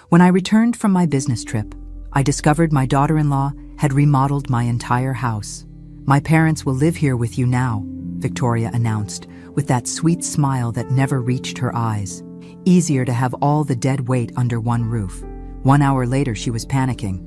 When I returned from my business trip, I discovered my daughter-in-law had remodeled my entire house. "My parents will live here with you now," Victoria announced, with that sweet smile that never reached her eyes. Easier to have all the dead weight under one roof. 1 hour later, she was panicking.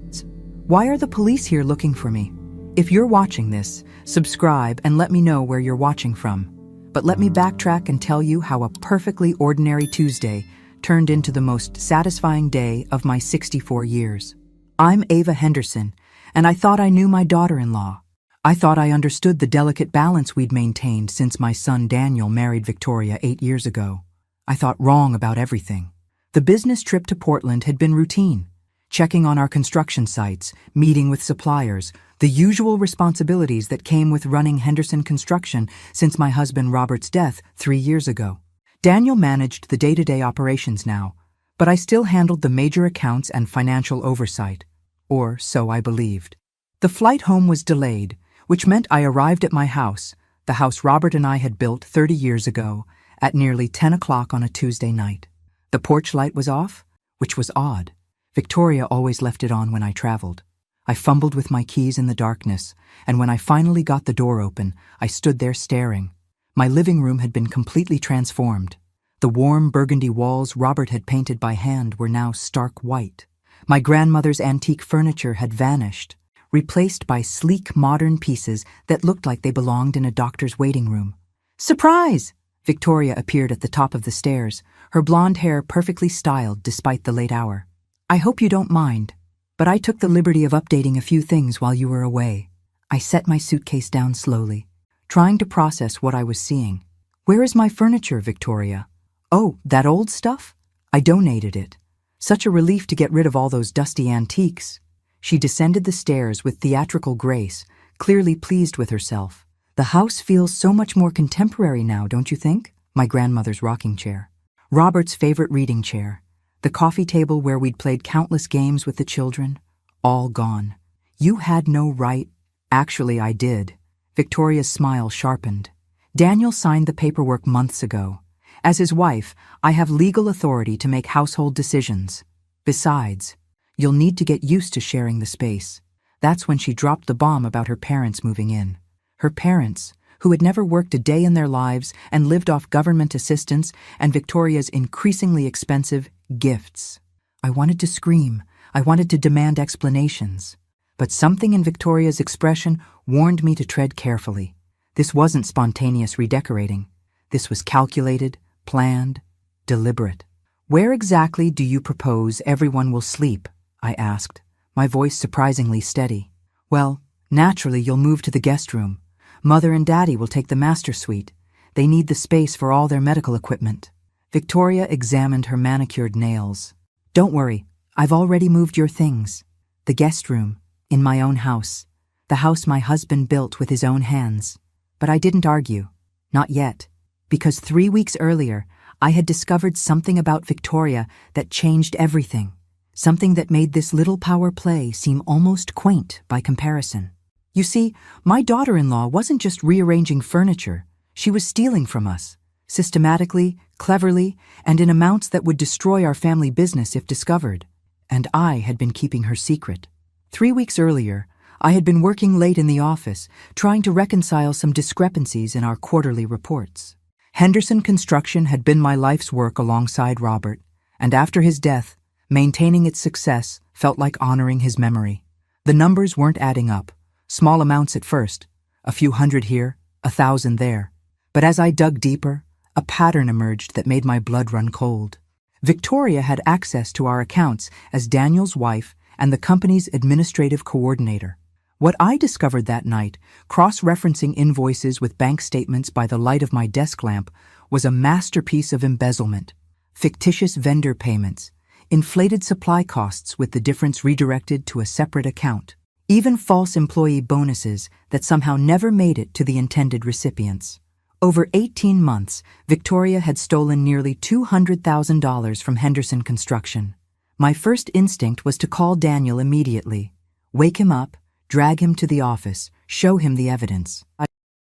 "Why are the police here looking for me?" If you're watching this, subscribe and let me know where you're watching from. But let me backtrack and tell you how a perfectly ordinary Tuesday turned into the most satisfying day of my 64 years. I'm Ava Henderson, and I thought I knew my daughter-in-law. I thought I understood the delicate balance we'd maintained since my son Daniel married Victoria 8 years ago. I thought wrong about everything. The business trip to Portland had been routine. Checking on our construction sites, meeting with suppliers, the usual responsibilities that came with running Henderson Construction since my husband Robert's death 3 years ago. Daniel managed the day-to-day operations now, but I still handled the major accounts and financial oversight, or so I believed. The flight home was delayed, which meant I arrived at my house, the house Robert and I had built 30 years ago, at nearly 10 o'clock on a Tuesday night. The porch light was off, which was odd. Victoria always left it on when I traveled. I fumbled with my keys in the darkness, and when I finally got the door open, I stood there staring. My living room had been completely transformed. The warm burgundy walls Robert had painted by hand were now stark white. My grandmother's antique furniture had vanished, replaced by sleek modern pieces that looked like they belonged in a doctor's waiting room. "Surprise!" Victoria appeared at the top of the stairs, her blonde hair perfectly styled despite the late hour. "I hope you don't mind, but I took the liberty of updating a few things while you were away." I set my suitcase down slowly, trying to process what I was seeing. "Where is my furniture, Victoria?" "Oh, that old stuff? I donated it. Such a relief to get rid of all those dusty antiques." She descended the stairs with theatrical grace, clearly pleased with herself. "The house feels so much more contemporary now, don't you think?" My grandmother's rocking chair. Robert's favorite reading chair. The coffee table where we'd played countless games with the children. All gone. "You had no right." "Actually, I did." Victoria's smile sharpened. "Daniel signed the paperwork months ago. As his wife, I have legal authority to make household decisions. Besides, you'll need to get used to sharing the space." That's when she dropped the bomb about her parents moving in. Her parents, who had never worked a day in their lives and lived off government assistance and Victoria's increasingly expensive gifts. I wanted to scream. I wanted to demand explanations. But something in Victoria's expression warned me to tread carefully. This wasn't spontaneous redecorating. This was calculated, planned, deliberate. "Where exactly do you propose everyone will sleep?" I asked, my voice surprisingly steady. "Well, naturally you'll move to the guest room. Mother and Daddy will take the master suite. They need the space for all their medical equipment." Victoria examined her manicured nails. "Don't worry, I've already moved your things. The guest room, in my own house. The house my husband built with his own hands." But I didn't argue. Not yet. Because 3 weeks earlier, I had discovered something about Victoria that changed everything. Something that made this little power play seem almost quaint by comparison. You see, my daughter-in-law wasn't just rearranging furniture. She was stealing from us. Systematically, cleverly, and in amounts that would destroy our family business if discovered. And I had been keeping her secret. 3 weeks earlier, I had been working late in the office, trying to reconcile some discrepancies in our quarterly reports. Henderson Construction had been my life's work alongside Robert, and after his death, maintaining its success felt like honoring his memory. The numbers weren't adding up. Small amounts at first, a few hundred here, 1,000 there. But as I dug deeper, a pattern emerged that made my blood run cold. Victoria had access to our accounts as Daniel's wife and the company's administrative coordinator. What I discovered that night, cross-referencing invoices with bank statements by the light of my desk lamp, was a masterpiece of embezzlement. Fictitious vendor payments, inflated supply costs with the difference redirected to a separate account, even false employee bonuses that somehow never made it to the intended recipients. Over 18 months, Victoria had stolen nearly $200,000 from Henderson Construction. My first instinct was to call Daniel immediately, wake him up, drag him to the office, show him the evidence.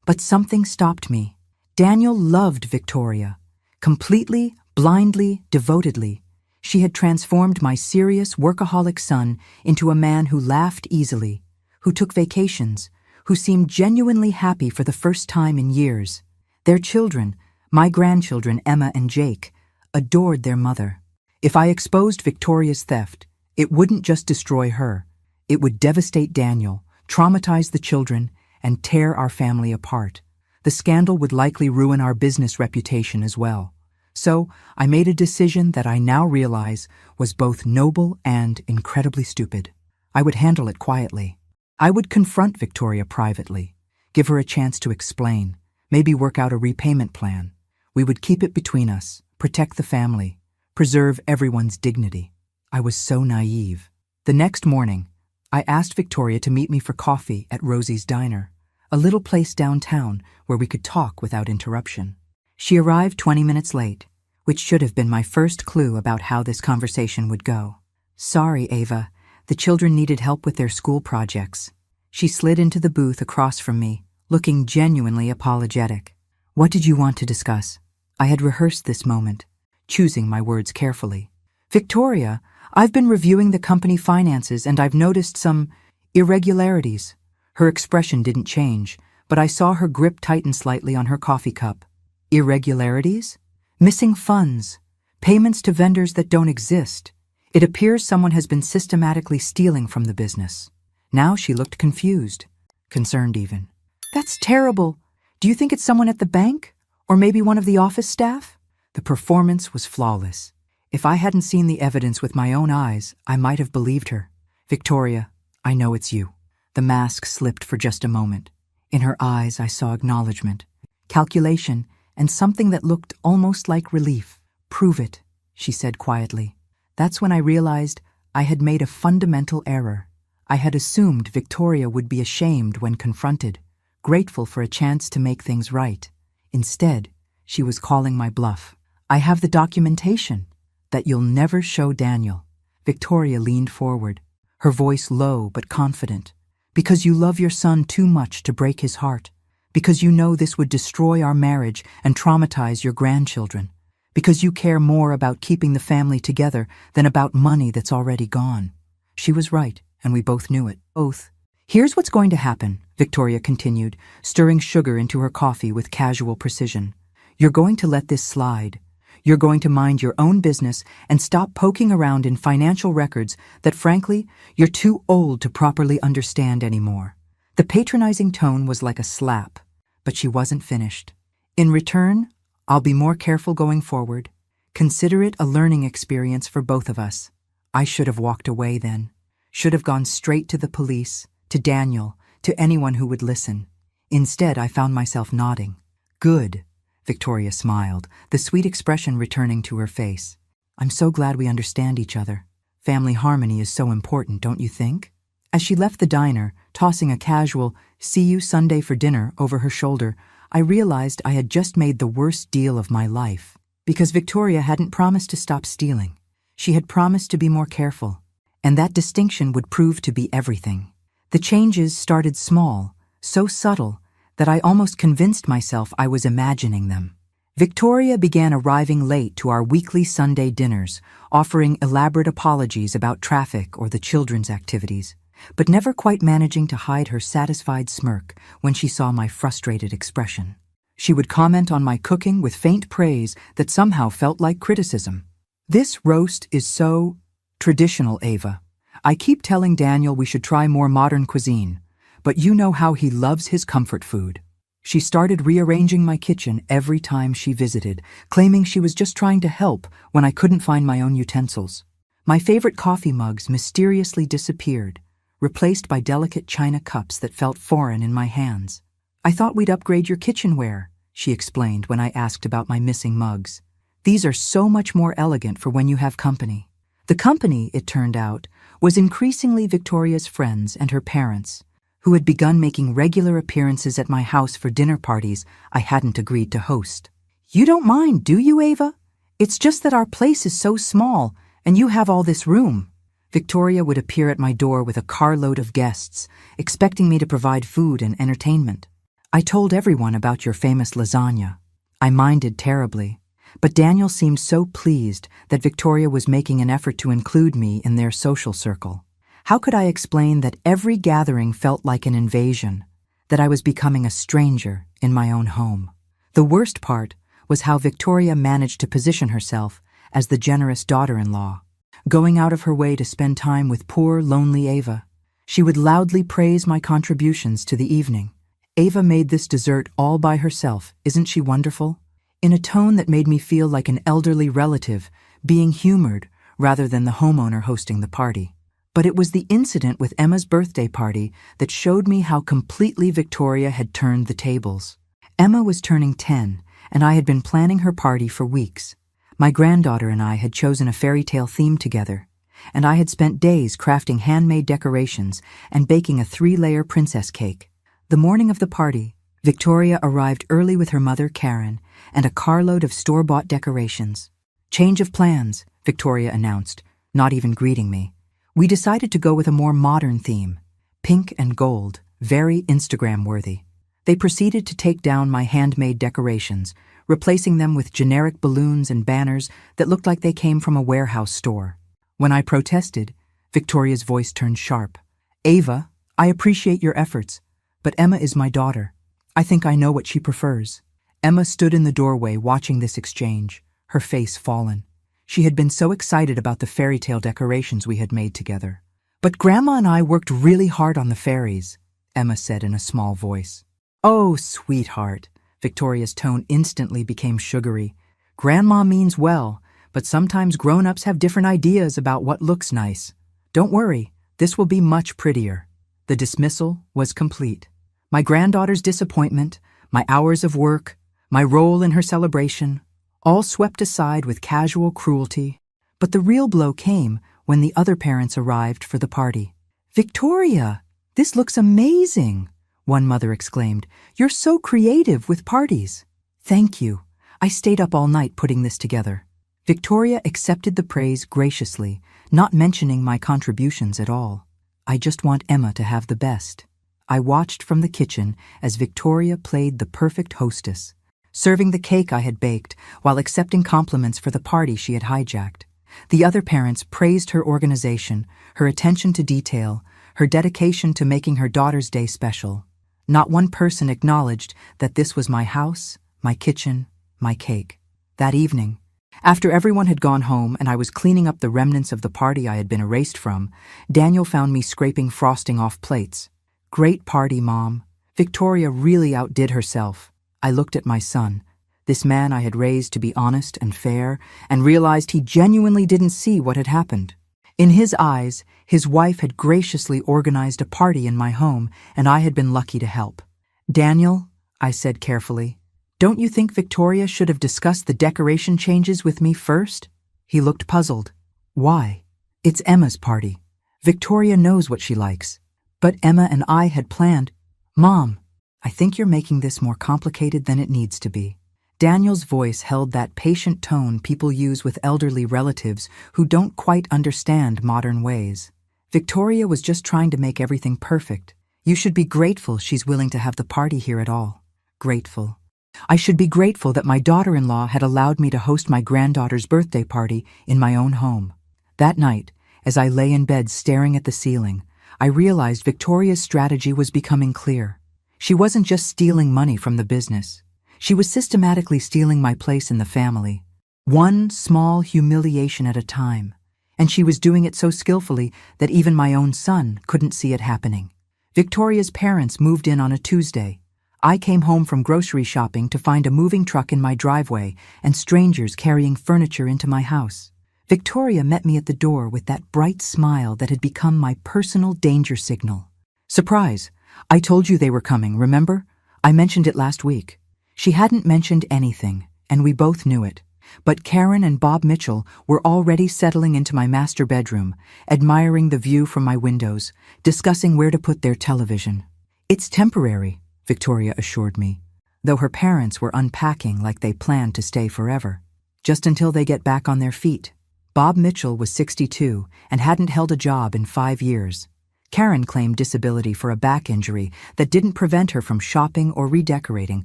But something stopped me. Daniel loved Victoria. Completely, blindly, devotedly. She had transformed my serious, workaholic son into a man who laughed easily, who took vacations, who seemed genuinely happy for the first time in years. Their children, my grandchildren Emma and Jake, adored their mother. If I exposed Victoria's theft, it wouldn't just destroy her. It would devastate Daniel, traumatize the children, and tear our family apart. The scandal would likely ruin our business reputation as well. So, I made a decision that I now realize was both noble and incredibly stupid. I would handle it quietly. I would confront Victoria privately, give her a chance to explain, maybe work out a repayment plan. We would keep it between us, protect the family, preserve everyone's dignity. I was so naive. The next morning, I asked Victoria to meet me for coffee at Rosie's Diner, a little place downtown where we could talk without interruption. She arrived 20 minutes late, which should have been my first clue about how this conversation would go. "Sorry, Ava. The children needed help with their school projects." She slid into the booth across from me, looking genuinely apologetic. "What did you want to discuss?" I had rehearsed this moment, choosing my words carefully. "Victoria, I've been reviewing the company finances and I've noticed some irregularities." Her expression didn't change, but I saw her grip tighten slightly on her coffee cup. Irregularities? Missing funds, payments to vendors that don't exist. It appears someone has been systematically stealing from the business. Now she looked confused, concerned even. "That's terrible. Do you think it's someone at the bank? Or maybe one of the office staff?" The performance was flawless. If I hadn't seen the evidence with my own eyes, I might have believed her. "Victoria, I know it's you." The mask slipped for just a moment. In her eyes, I saw acknowledgement, calculation, and something that looked almost like relief. "Prove it," she said quietly. That's when I realized I had made a fundamental error. I had assumed Victoria would be ashamed when confronted, grateful for a chance to make things right. Instead, she was calling my bluff. "I have the documentation that you'll never show Daniel." Victoria leaned forward, her voice low but confident. "Because you love your son too much to break his heart. Because you know this would destroy our marriage and traumatize your grandchildren. Because you care more about keeping the family together than about money that's already gone." She was right, and we both knew it. Both. "Here's what's going to happen," Victoria continued, stirring sugar into her coffee with casual precision. "You're going to let this slide. You're going to mind your own business and stop poking around in financial records that, frankly, you're too old to properly understand anymore." The patronizing tone was like a slap, but she wasn't finished. "In return, I'll be more careful going forward. Consider it a learning experience for both of us." I should have walked away then. Should have gone straight to the police, to Daniel, to anyone who would listen. Instead, I found myself nodding. "Good," Victoria smiled, the sweet expression returning to her face. "I'm so glad we understand each other. Family harmony is so important, don't you think?" As she left the diner, tossing a casual, "See you Sunday for dinner" over her shoulder, I realized I had just made the worst deal of my life. Because Victoria hadn't promised to stop stealing. She had promised to be more careful. And that distinction would prove to be everything. The changes started small, so subtle, that I almost convinced myself I was imagining them. Victoria began arriving late to our weekly Sunday dinners, offering elaborate apologies about traffic or the children's activities, but never quite managing to hide her satisfied smirk when she saw my frustrated expression. She would comment on my cooking with faint praise that somehow felt like criticism. "This roast is so traditional, Ava. I keep telling Daniel we should try more modern cuisine, but you know how he loves his comfort food." She started rearranging my kitchen every time she visited, claiming she was just trying to help when I couldn't find my own utensils. My favorite coffee mugs mysteriously disappeared, replaced by delicate china cups that felt foreign in my hands. "I thought we'd upgrade your kitchenware," she explained when I asked about my missing mugs. "These are so much more elegant for when you have company." The company, it turned out, was increasingly Victoria's friends and her parents, who had begun making regular appearances at my house for dinner parties I hadn't agreed to host. "You don't mind, do you, Ava? It's just that our place is so small, and you have all this room." Victoria would appear at my door with a carload of guests, expecting me to provide food and entertainment. "I told everyone about your famous lasagna." I minded terribly. but Daniel seemed so pleased that Victoria was making an effort to include me in their social circle. How could I explain that every gathering felt like an invasion, that I was becoming a stranger in my own home? The worst part was how Victoria managed to position herself as the generous daughter-in-law, going out of her way to spend time with poor, lonely Ava. She would loudly praise my contributions to the evening. "Ava made this dessert all by herself, isn't she wonderful?" in a tone that made me feel like an elderly relative being humored rather than the homeowner hosting the party. But it was the incident with Emma's birthday party that showed me how completely Victoria had turned the tables. Emma was turning 10, and I had been planning her party for weeks. My granddaughter and I had chosen a fairy tale theme together, and I had spent days crafting handmade decorations and baking a 3-layer princess cake. The morning of the party, Victoria arrived early with her mother, Karen, and a carload of store-bought decorations. "Change of plans," Victoria announced, not even greeting me. We decided to go with a more modern theme, pink and gold, very Instagram-worthy. They proceeded to take down my handmade decorations, replacing them with generic balloons and banners that looked like they came from a warehouse store. When I protested, Victoria's voice turned sharp. "Ava, I appreciate your efforts, but Emma is my daughter. I think I know what she prefers." Emma stood in the doorway watching this exchange, her face fallen. She had been so excited about the fairy tale decorations we had made together. "But Grandma and I worked really hard on the fairies," Emma said in a small voice. "Oh, sweetheart," Victoria's tone instantly became sugary. "Grandma means well, but sometimes grown-ups have different ideas about what looks nice. Don't worry, this will be much prettier." The dismissal was complete. My granddaughter's disappointment, my hours of work, my role in her celebration, all swept aside with casual cruelty. But the real blow came when the other parents arrived for the party. "Victoria, this looks amazing," one mother exclaimed. "You're so creative with parties." "Thank you. I stayed up all night putting this together." Victoria accepted the praise graciously, not mentioning my contributions at all. "I just want Emma to have the best." I watched from the kitchen as Victoria played the perfect hostess, serving the cake I had baked while accepting compliments for the party she had hijacked. The other parents praised her organization, her attention to detail, her dedication to making her daughter's day special. Not one person acknowledged that this was my house, my kitchen, my cake. That evening, after everyone had gone home and I was cleaning up the remnants of the party I had been erased from, Daniel found me scraping frosting off plates. "Great party, Mom. Victoria really outdid herself." I looked at my son, this man I had raised to be honest and fair, and realized he genuinely didn't see what had happened. In his eyes, his wife had graciously organized a party in my home, and I had been lucky to help. "Daniel," I said carefully, "don't you think Victoria should have discussed the decoration changes with me first?" He looked puzzled. "Why? It's Emma's party. Victoria knows what she likes." But Emma and I had planned. "Mom, I think you're making this more complicated than it needs to be." Daniel's voice held that patient tone people use with elderly relatives who don't quite understand modern ways. "Victoria was just trying to make everything perfect. You should be grateful she's willing to have the party here at all." Grateful. I should be grateful that my daughter-in-law had allowed me to host my granddaughter's birthday party in my own home. That night, as I lay in bed staring at the ceiling, I realized Victoria's strategy was becoming clear. She wasn't just stealing money from the business. She was systematically stealing my place in the family, one small humiliation at a time. And she was doing it so skillfully that even my own son couldn't see it happening. Victoria's parents moved in on a Tuesday. I came home from grocery shopping to find a moving truck in my driveway and strangers carrying furniture into my house. Victoria met me at the door with that bright smile that had become my personal danger signal. "Surprise! I told you they were coming, remember? I mentioned it last week." She hadn't mentioned anything, and we both knew it. But Karen and Bob Mitchell were already settling into my master bedroom, admiring the view from my windows, discussing where to put their television. "It's temporary," Victoria assured me, though her parents were unpacking like they planned to stay forever. "Just until they get back on their feet." Bob Mitchell was 62 and hadn't held a job in 5 years. Karen claimed disability for a back injury that didn't prevent her from shopping or redecorating,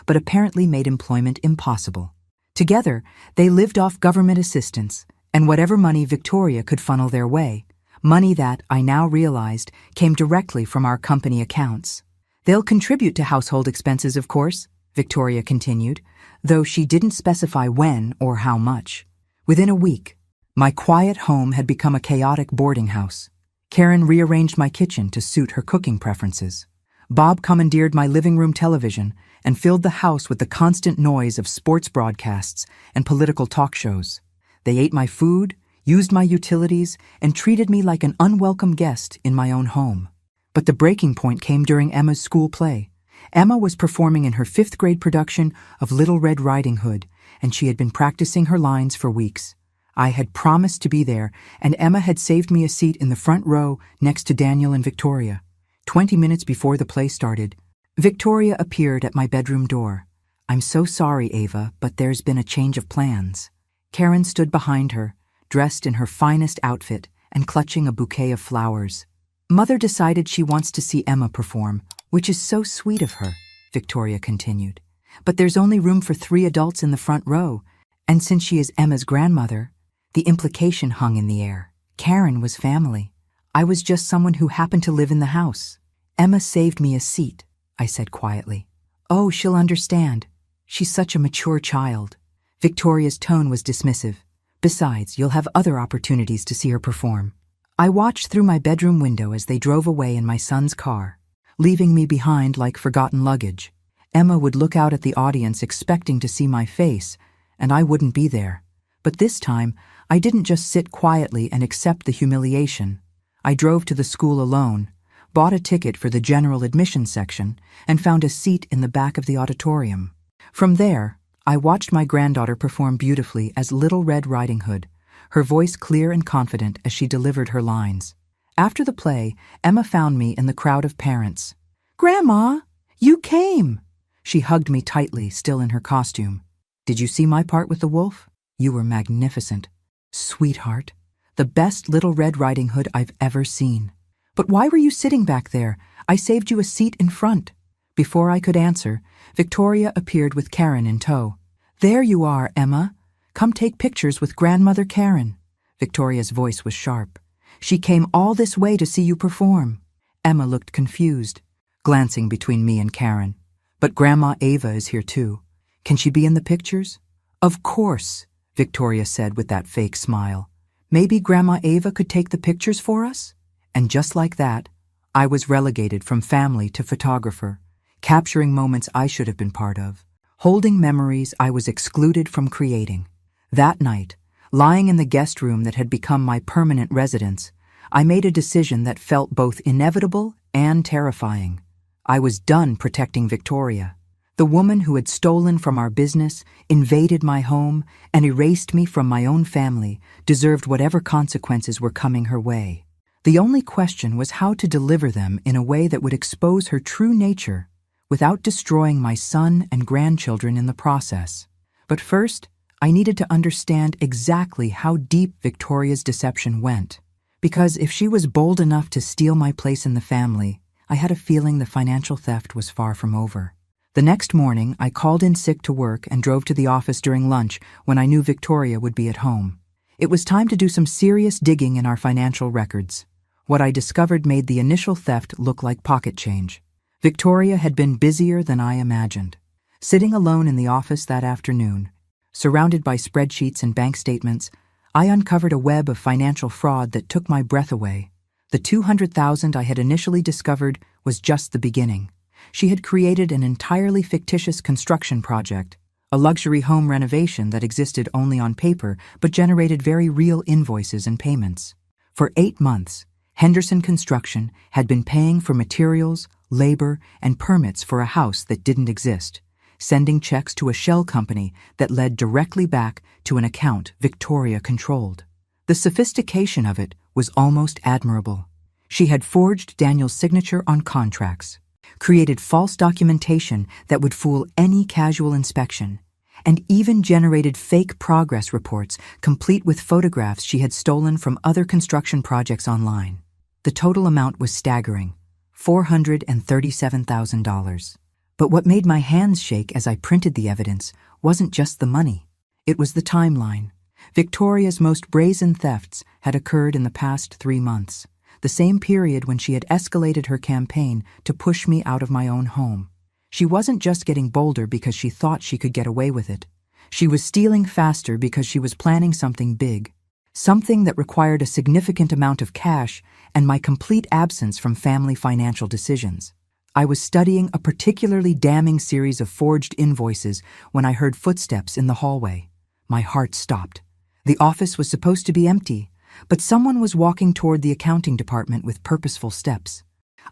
but apparently made employment impossible. Together, they lived off government assistance and whatever money Victoria could funnel their way, money that, I now realized, came directly from our company accounts. They'll contribute to household expenses, of course, Victoria continued, though she didn't specify when or how much. Within a week, my quiet home had become a chaotic boarding house. Karen rearranged my kitchen to suit her cooking preferences. Bob commandeered my living room television and filled the house with the constant noise of sports broadcasts and political talk shows. They ate my food, used my utilities, and treated me like an unwelcome guest in my own home. But the breaking point came during Emma's school play. Emma was performing in her 5th grade production of Little Red Riding Hood, and she had been practicing her lines for weeks. I had promised to be there, and Emma had saved me a seat in the front row next to Daniel and Victoria. 20 minutes before the play started, Victoria appeared at my bedroom door. "I'm so sorry, Ava, but there's been a change of plans." Karen stood behind her, dressed in her finest outfit and clutching a bouquet of flowers. "Mother decided she wants to see Emma perform, which is so sweet of her," Victoria continued. "But there's only room for 3 adults in the front row, and since she is Emma's grandmother, the implication hung in the air. Karen was family. I was just someone who happened to live in the house. Emma saved me a seat," I said quietly. "Oh, she'll understand. She's such a mature child." Victoria's tone was dismissive. "Besides, you'll have other opportunities to see her perform." I watched through my bedroom window as they drove away in my son's car, leaving me behind like forgotten luggage. Emma would look out at the audience expecting to see my face, and I wouldn't be there. But this time, I didn't just sit quietly and accept the humiliation. I drove to the school alone, bought a ticket for the general admission section, and found a seat in the back of the auditorium. From there, I watched my granddaughter perform beautifully as Little Red Riding Hood, her voice clear and confident as she delivered her lines. After the play, Emma found me in the crowd of parents. "Grandma, you came!" She hugged me tightly, still in her costume. "Did you see my part with the wolf? You were magnificent." "Sweetheart, the best Little Red Riding Hood I've ever seen." "But why were you sitting back there? I saved you a seat in front." Before I could answer, Victoria appeared with Karen in tow. "There you are, Emma. Come take pictures with Grandmother Karen." Victoria's voice was sharp. "She came all this way to see you perform." Emma looked confused, glancing between me and Karen. "But Grandma Ava is here too. Can she be in the pictures?" "Of course," Victoria said with that fake smile. "Maybe Grandma Ava could take the pictures for us?" And just like that, I was relegated from family to photographer, capturing moments I should have been part of, holding memories I was excluded from creating. That night, lying in the guest room that had become my permanent residence, I made a decision that felt both inevitable and terrifying. I was done protecting Victoria. The woman who had stolen from our business, invaded my home, and erased me from my own family deserved whatever consequences were coming her way. The only question was how to deliver them in a way that would expose her true nature without destroying my son and grandchildren in the process. But first, I needed to understand exactly how deep Victoria's deception went. Because if she was bold enough to steal my place in the family, I had a feeling the financial theft was far from over. The next morning, I called in sick to work and drove to the office during lunch when I knew Victoria would be at home. It was time to do some serious digging in our financial records. What I discovered made the initial theft look like pocket change. Victoria had been busier than I imagined. Sitting alone in the office that afternoon, surrounded by spreadsheets and bank statements, I uncovered a web of financial fraud that took my breath away. The $200,000 I had initially discovered was just the beginning. She had created an entirely fictitious construction project, a luxury home renovation that existed only on paper but generated very real invoices and payments. For 8 months, Henderson Construction had been paying for materials, labor, and permits for a house that didn't exist, sending checks to a shell company that led directly back to an account Victoria controlled. The sophistication of it was almost admirable. She had forged Daniel's signature on contracts, created false documentation that would fool any casual inspection, and even generated fake progress reports complete with photographs she had stolen from other construction projects online. The total amount was staggering, $437,000. But what made my hands shake as I printed the evidence wasn't just the money. It was the timeline. Victoria's most brazen thefts had occurred in the past 3 months, the same period when she had escalated her campaign to push me out of my own home. She wasn't just getting bolder because she thought she could get away with it. She was stealing faster because she was planning something big, something that required a significant amount of cash and my complete absence from family financial decisions. I was studying a particularly damning series of forged invoices when I heard footsteps in the hallway. My heart stopped. The office was supposed to be empty, but someone was walking toward the accounting department with purposeful steps.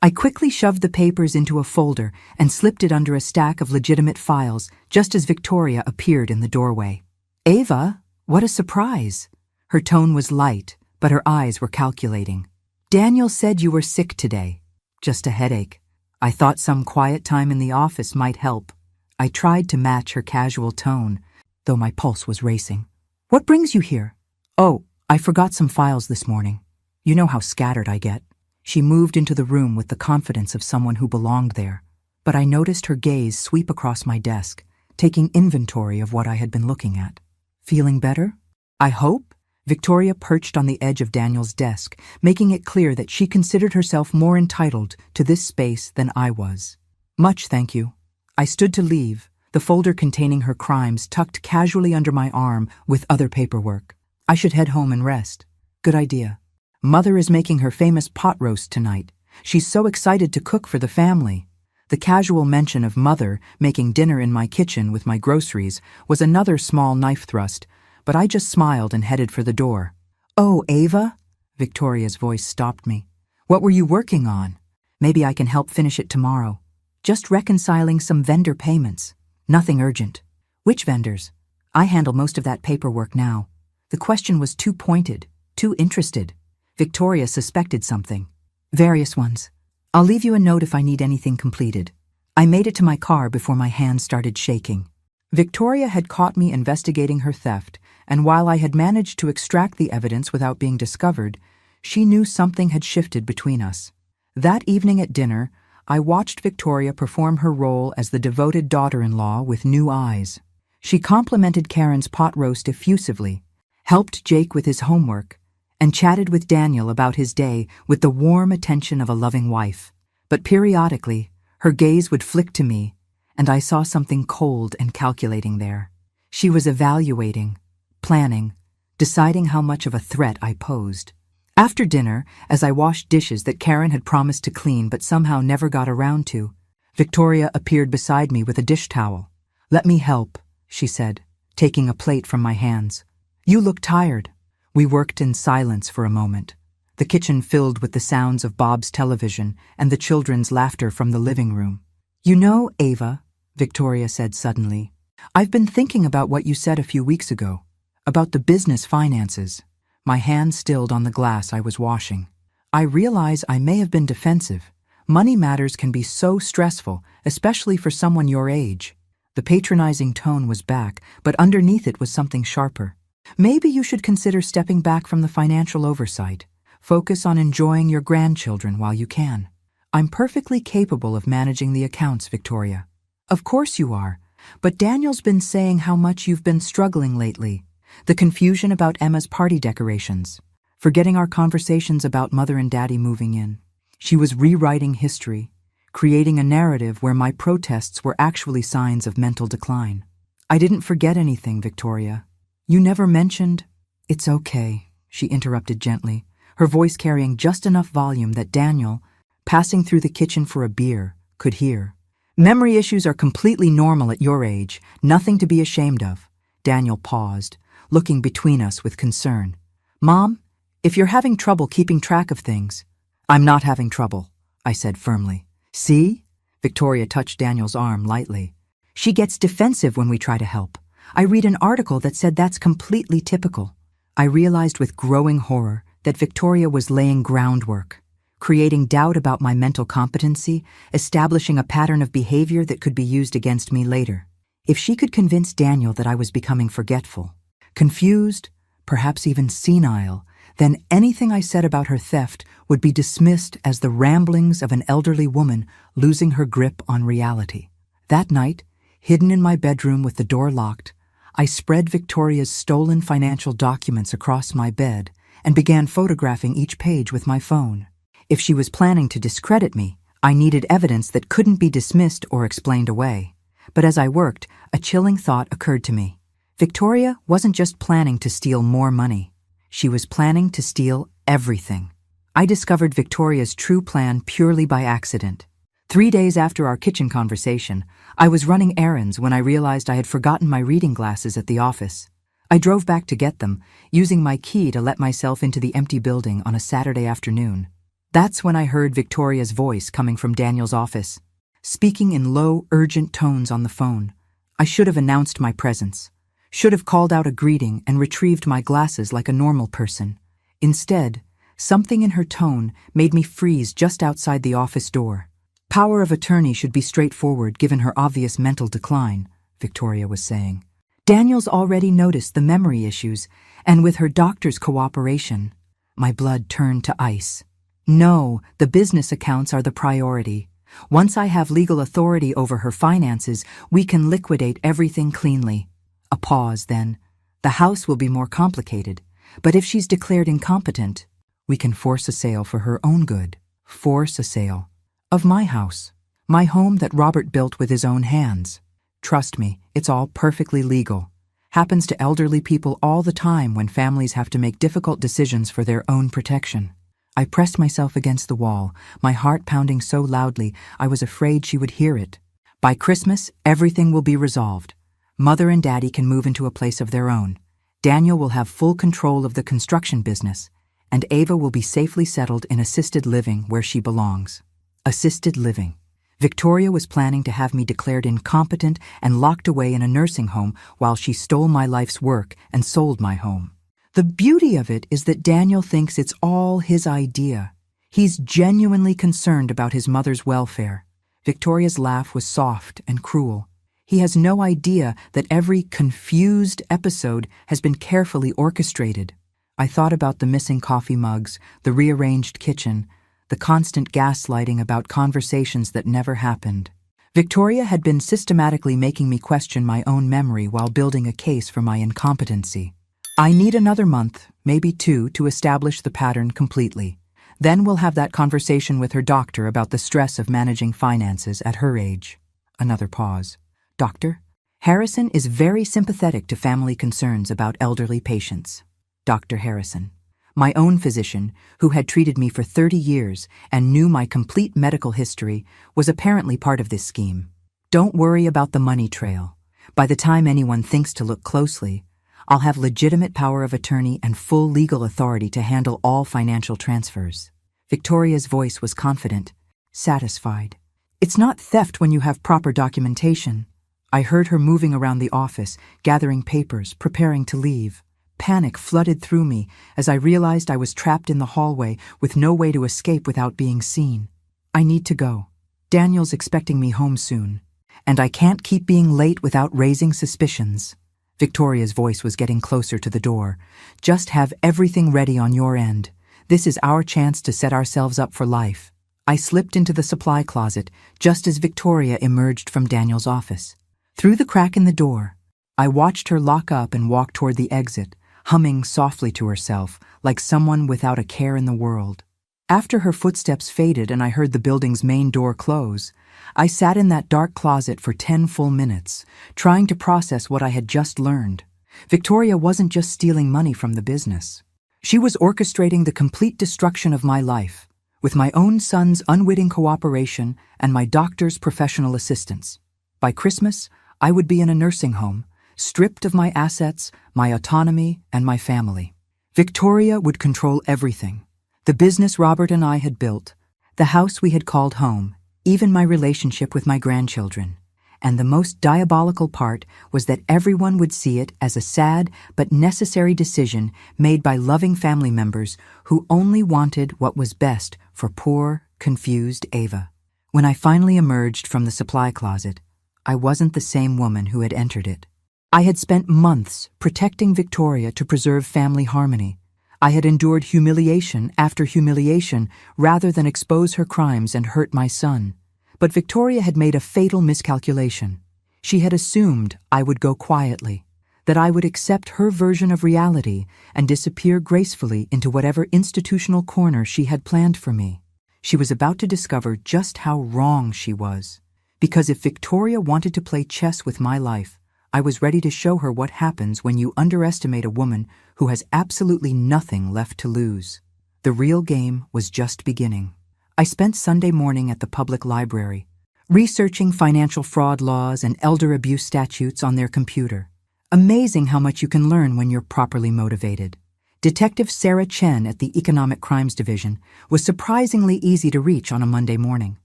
I quickly shoved the papers into a folder and slipped it under a stack of legitimate files just as Victoria appeared in the doorway. "Ava, what a surprise!" Her tone was light, but her eyes were calculating. "Daniel said you were sick today." "Just a headache." I thought some quiet time in the office might help. I tried to match her casual tone, though my pulse was racing. "What brings you here?" "Oh, I forgot some files this morning. You know how scattered I get." She moved into the room with the confidence of someone who belonged there, but I noticed her gaze sweep across my desk, taking inventory of what I had been looking at. "Feeling better?" "I hope." Victoria perched on the edge of Daniel's desk, making it clear that she considered herself more entitled to this space than I was. "Much, thank you." I stood to leave, the folder containing her crimes tucked casually under my arm with other paperwork. "I should head home and rest." "Good idea. Mother is making her famous pot roast tonight. She's so excited to cook for the family." The casual mention of Mother making dinner in my kitchen with my groceries was another small knife thrust, but I just smiled and headed for the door. "Oh, Ava?" Victoria's voice stopped me. "What were you working on? Maybe I can help finish it tomorrow." "Just reconciling some vendor payments. Nothing urgent." "Which vendors?" "I handle most of that paperwork now." The question was too pointed, too interested. Victoria suspected something. "Various ones. I'll leave you a note if I need anything completed." I made it to my car before my hands started shaking. Victoria had caught me investigating her theft, and while I had managed to extract the evidence without being discovered, she knew something had shifted between us. That evening at dinner, I watched Victoria perform her role as the devoted daughter-in-law with new eyes. She complimented Karen's pot roast effusively, helped Jake with his homework, and chatted with Daniel about his day with the warm attention of a loving wife. But periodically, her gaze would flick to me, and I saw something cold and calculating there. She was evaluating, planning, deciding how much of a threat I posed. After dinner, as I washed dishes that Karen had promised to clean but somehow never got around to, Victoria appeared beside me with a dish towel. "Let me help," she said, taking a plate from my hands. "You look tired." We worked in silence for a moment, the kitchen filled with the sounds of Bob's television and the children's laughter from the living room. "You know, Ava," Victoria said suddenly, "I've been thinking about what you said a few weeks ago, about the business finances." My hand stilled on the glass I was washing. "I realize I may have been defensive. Money matters can be so stressful, especially for someone your age." The patronizing tone was back, but underneath it was something sharper. "Maybe you should consider stepping back from the financial oversight. Focus on enjoying your grandchildren while you can." "I'm perfectly capable of managing the accounts, Victoria." "Of course you are, but Daniel's been saying how much you've been struggling lately. The confusion about Emma's party decorations, forgetting our conversations about Mother and Daddy moving in." She was rewriting history, creating a narrative where my protests were actually signs of mental decline. "I didn't forget anything, Victoria. You never mentioned—" "It's okay," she interrupted gently, her voice carrying just enough volume that Daniel, passing through the kitchen for a beer, could hear. "Memory issues are completely normal at your age, nothing to be ashamed of." Daniel paused, looking between us with concern. "Mom, if you're having trouble keeping track of things—" "I'm not having trouble," I said firmly. "See?" Victoria touched Daniel's arm lightly. "She gets defensive when we try to help. I read an article that said that's completely typical." I realized with growing horror that Victoria was laying groundwork, creating doubt about my mental competency, establishing a pattern of behavior that could be used against me later. If she could convince Daniel that I was becoming forgetful, confused, perhaps even senile, then anything I said about her theft would be dismissed as the ramblings of an elderly woman losing her grip on reality. That night, hidden in my bedroom with the door locked, I spread Victoria's stolen financial documents across my bed and began photographing each page with my phone. If she was planning to discredit me, I needed evidence that couldn't be dismissed or explained away. But as I worked, a chilling thought occurred to me. Victoria wasn't just planning to steal more money. She was planning to steal everything. I discovered Victoria's true plan purely by accident. 3 days after our kitchen conversation, I was running errands when I realized I had forgotten my reading glasses at the office. I drove back to get them, using my key to let myself into the empty building on a Saturday afternoon. That's when I heard Victoria's voice coming from Daniel's office, speaking in low, urgent tones on the phone. I should have announced my presence, should have called out a greeting and retrieved my glasses like a normal person. Instead, something in her tone made me freeze just outside the office door. Power of attorney should be straightforward given her obvious mental decline, Victoria was saying. Daniel's already noticed the memory issues, and with her doctor's cooperation, my blood turned to ice. No, the business accounts are the priority. Once I have legal authority over her finances, we can liquidate everything cleanly. A pause, then. The house will be more complicated, but if she's declared incompetent, we can force a sale for her own good. Force a sale. Of my house. My home that Robert built with his own hands. Trust me, it's all perfectly legal. Happens to elderly people all the time when families have to make difficult decisions for their own protection. I pressed myself against the wall, my heart pounding so loudly I was afraid she would hear it. By Christmas, everything will be resolved. Mother and Daddy can move into a place of their own. Daniel will have full control of the construction business, and Ava will be safely settled in assisted living where she belongs. Assisted living. Victoria was planning to have me declared incompetent and locked away in a nursing home while she stole my life's work and sold my home. The beauty of it is that Daniel thinks it's all his idea. He's genuinely concerned about his mother's welfare. Victoria's laugh was soft and cruel. He has no idea that every confused episode has been carefully orchestrated. I thought about the missing coffee mugs, the rearranged kitchen, the constant gaslighting about conversations that never happened. Victoria had been systematically making me question my own memory while building a case for my incompetency. I need another month, maybe 2, to establish the pattern completely. Then we'll have that conversation with her doctor about the stress of managing finances at her age. Another pause. Doctor? Harrison is very sympathetic to family concerns about elderly patients. Dr. Harrison. My own physician, who had treated me for 30 years and knew my complete medical history, was apparently part of this scheme. Don't worry about the money trail. By the time anyone thinks to look closely, I'll have legitimate power of attorney and full legal authority to handle all financial transfers. Victoria's voice was confident, satisfied. It's not theft when you have proper documentation. I heard her moving around the office, gathering papers, preparing to leave. Panic flooded through me as I realized I was trapped in the hallway with no way to escape without being seen. I need to go. Daniel's expecting me home soon, and I can't keep being late without raising suspicions. Victoria's voice was getting closer to the door. Just have everything ready on your end. This is our chance to set ourselves up for life. I slipped into the supply closet just as Victoria emerged from Daniel's office. Through the crack in the door, I watched her lock up and walk toward the exit, humming softly to herself like someone without a care in the world. After her footsteps faded and I heard the building's main door close, I sat in that dark closet for 10 full minutes, trying to process what I had just learned. Victoria wasn't just stealing money from the business. She was orchestrating the complete destruction of my life, with my own son's unwitting cooperation and my doctor's professional assistance. By Christmas, I would be in a nursing home, stripped of my assets, my autonomy, and my family. Victoria would control everything. The business Robert and I had built, the house we had called home, even my relationship with my grandchildren. And the most diabolical part was that everyone would see it as a sad but necessary decision made by loving family members who only wanted what was best for poor, confused Ava. When I finally emerged from the supply closet, I wasn't the same woman who had entered it. I had spent months protecting Victoria to preserve family harmony. I had endured humiliation after humiliation rather than expose her crimes and hurt my son. But Victoria had made a fatal miscalculation. She had assumed I would go quietly. that I would accept her version of reality and disappear gracefully into whatever institutional corner she had planned for me. She was about to discover just how wrong she was. Because if Victoria wanted to play chess with my life, I was ready to show her what happens when you underestimate a woman who has absolutely nothing left to lose. The real game was just beginning. I spent Sunday morning at the public library, researching financial fraud laws and elder abuse statutes on their computer. Amazing how much you can learn when you're properly motivated. Detective Sarah Chen at the Economic Crimes Division was surprisingly easy to reach on a Monday morning.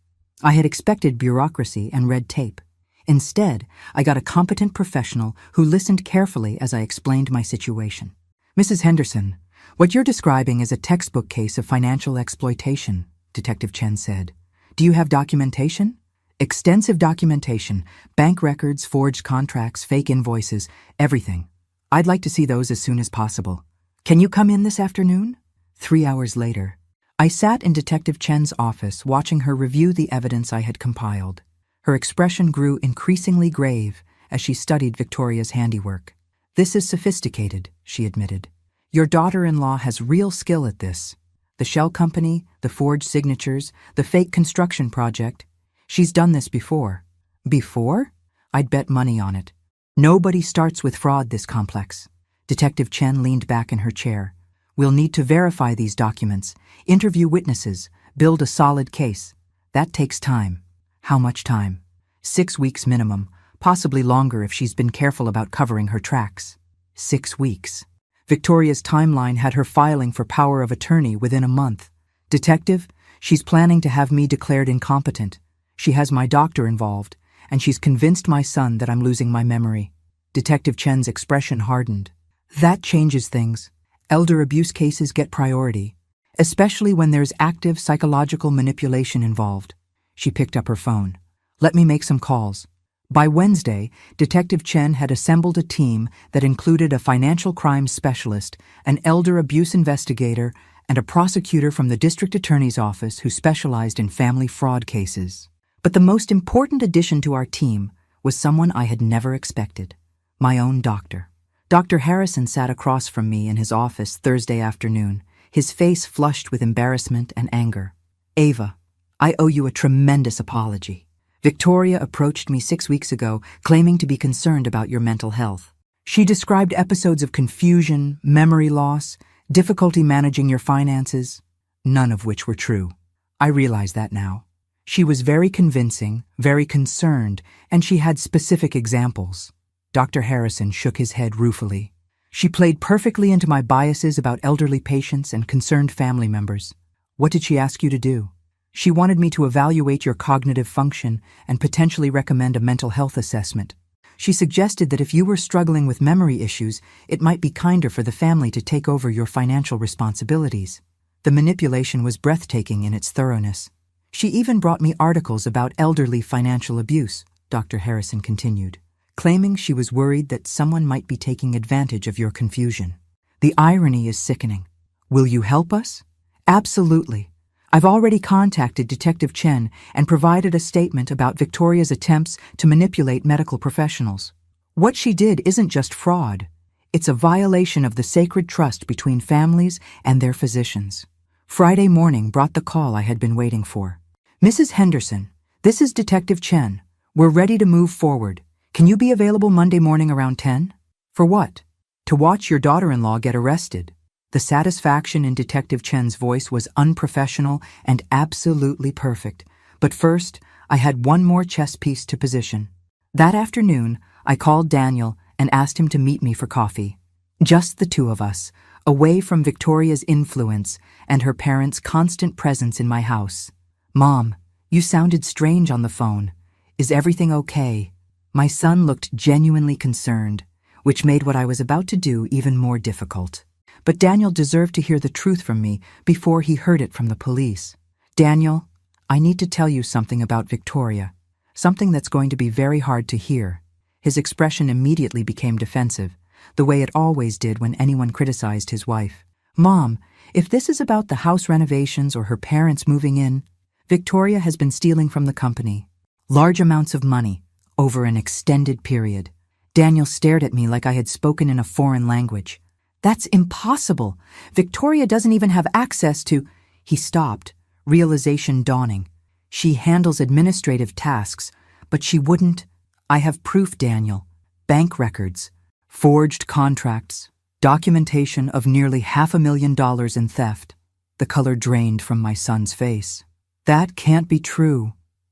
I had expected bureaucracy and red tape. Instead, I got a competent professional who listened carefully as I explained my situation. "Mrs. Henderson, what you're describing is a textbook case of financial exploitation," Detective Chen said. "Do you have documentation?" "Extensive documentation, bank records, forged contracts, fake invoices, everything. I'd like to see those as soon as possible. Can you come in this afternoon?" 3 hours later, I sat in Detective Chen's office watching her review the evidence I had compiled. Her expression grew increasingly grave as she studied Victoria's handiwork. "This is sophisticated," she admitted. "Your daughter-in-law has real skill at this. The shell company, the forged signatures, the fake construction project. She's done this before." "Before?" I'd bet money on it. "Nobody starts with fraud this complex." Detective Chen leaned back in her chair. "We'll need to verify these documents, interview witnesses, build a solid case. That takes time." "How much time?" 6 weeks minimum, possibly longer if she's been careful about covering her tracks. 6 weeks. Victoria's timeline had her filing for power of attorney within a month. "Detective, she's planning to have me declared incompetent. She has my doctor involved, and she's convinced my son that I'm losing my memory." Detective Chen's expression hardened. "That changes things. Elder abuse cases get priority, especially when there's active psychological manipulation involved." She picked up her phone. "Let me make some calls." By Wednesday, Detective Chen had assembled a team that included a financial crimes specialist, an elder abuse investigator, and a prosecutor from the district attorney's office who specialized in family fraud cases. But the most important addition to our team was someone I had never expected: my own doctor. Dr. Harrison sat across from me in his office Thursday afternoon, his face flushed with embarrassment and anger. "Ava, I owe you a tremendous apology. Victoria approached me 6 weeks ago, claiming to be concerned about your mental health. She described episodes of confusion, memory loss, difficulty managing your finances, none of which were true. I realize that now. She was very convincing, very concerned, and she had specific examples." Dr. Harrison shook his head ruefully. "She played perfectly into my biases about elderly patients and concerned family members." "What did she ask you to do?" "She wanted me to evaluate your cognitive function and potentially recommend a mental health assessment. She suggested that if you were struggling with memory issues, it might be kinder for the family to take over your financial responsibilities." The manipulation was breathtaking in its thoroughness. "She even brought me articles about elderly financial abuse," Dr. Harrison continued, claiming she was worried that someone might be taking advantage of your confusion. "The irony is sickening. Will you help us?" "Absolutely. I've already contacted Detective Chen and provided a statement about Victoria's attempts to manipulate medical professionals. What she did isn't just fraud. It's a violation of the sacred trust between families and their physicians." Friday morning brought the call I had been waiting for. "Mrs. Henderson, this is Detective Chen. We're ready to move forward. Can you be available Monday morning around 10? "For what?" "To watch your daughter-in-law get arrested." The satisfaction in Detective Chen's voice was unprofessional and absolutely perfect. But first, I had one more chess piece to position. That afternoon, I called Daniel and asked him to meet me for coffee. Just the two of us, away from Victoria's influence and her parents' constant presence in my house. "Mom, you sounded strange on the phone. Is everything okay?" My son looked genuinely concerned, which made what I was about to do even more difficult. But Daniel deserved to hear the truth from me before he heard it from the police. "Daniel, I need to tell you something about Victoria, something that's going to be very hard to hear." His expression immediately became defensive, the way it always did when anyone criticized his wife. "Mom, if this is about the house renovations or her parents moving in, Victoria has been stealing from the company. Large amounts of money, over an extended period. Daniel stared at me like I had spoken in a foreign language. That's impossible. Victoria doesn't even have access to... He stopped, realization dawning. She handles administrative tasks, but she wouldn't... I have proof, Daniel. Bank records, forged contracts, documentation of nearly $500,000 in theft. The color drained from my son's face. That can't be true.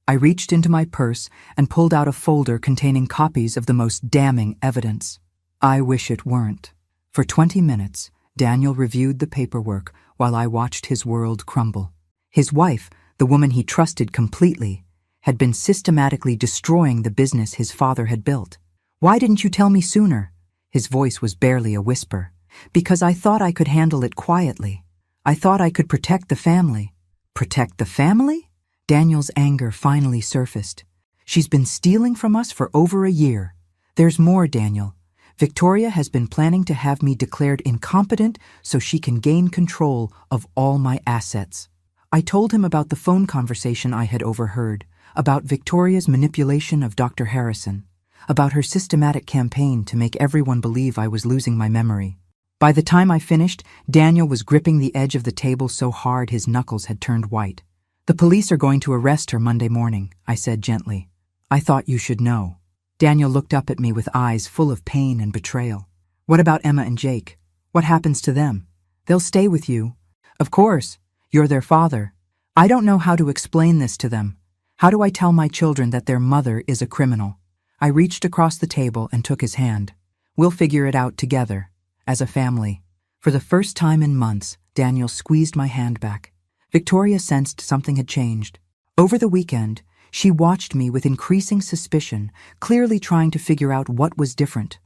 I reached into my purse and pulled out a folder containing copies of the most damning evidence. I wish it weren't. For 20 minutes, Daniel reviewed the paperwork while I watched his world crumble. His wife, the woman he trusted completely, had been systematically destroying the business his father had built. Why didn't you tell me sooner? His voice was barely a whisper. Because I thought I could handle it quietly. I thought I could protect the family. Protect the family? Daniel's anger finally surfaced. She's been stealing from us for over a year. There's more, Daniel. Victoria has been planning to have me declared incompetent so she can gain control of all my assets. I told him about the phone conversation I had overheard, about Victoria's manipulation of Dr. Harrison, about her systematic campaign to make everyone believe I was losing my memory. By the time I finished, Daniel was gripping the edge of the table so hard his knuckles had turned white. The police are going to arrest her Monday morning, I said gently. I thought you should know. Daniel looked up at me with eyes full of pain and betrayal. What about Emma and Jake? What happens to them? They'll stay with you. Of course. You're their father. I don't know how to explain this to them. How do I tell my children that their mother is a criminal? I reached across the table and took his hand. We'll figure it out together, as a family. For the first time in months, Daniel squeezed my hand back. Victoria sensed something had changed. Over the weekend, she watched me with increasing suspicion, clearly trying to figure out what was different.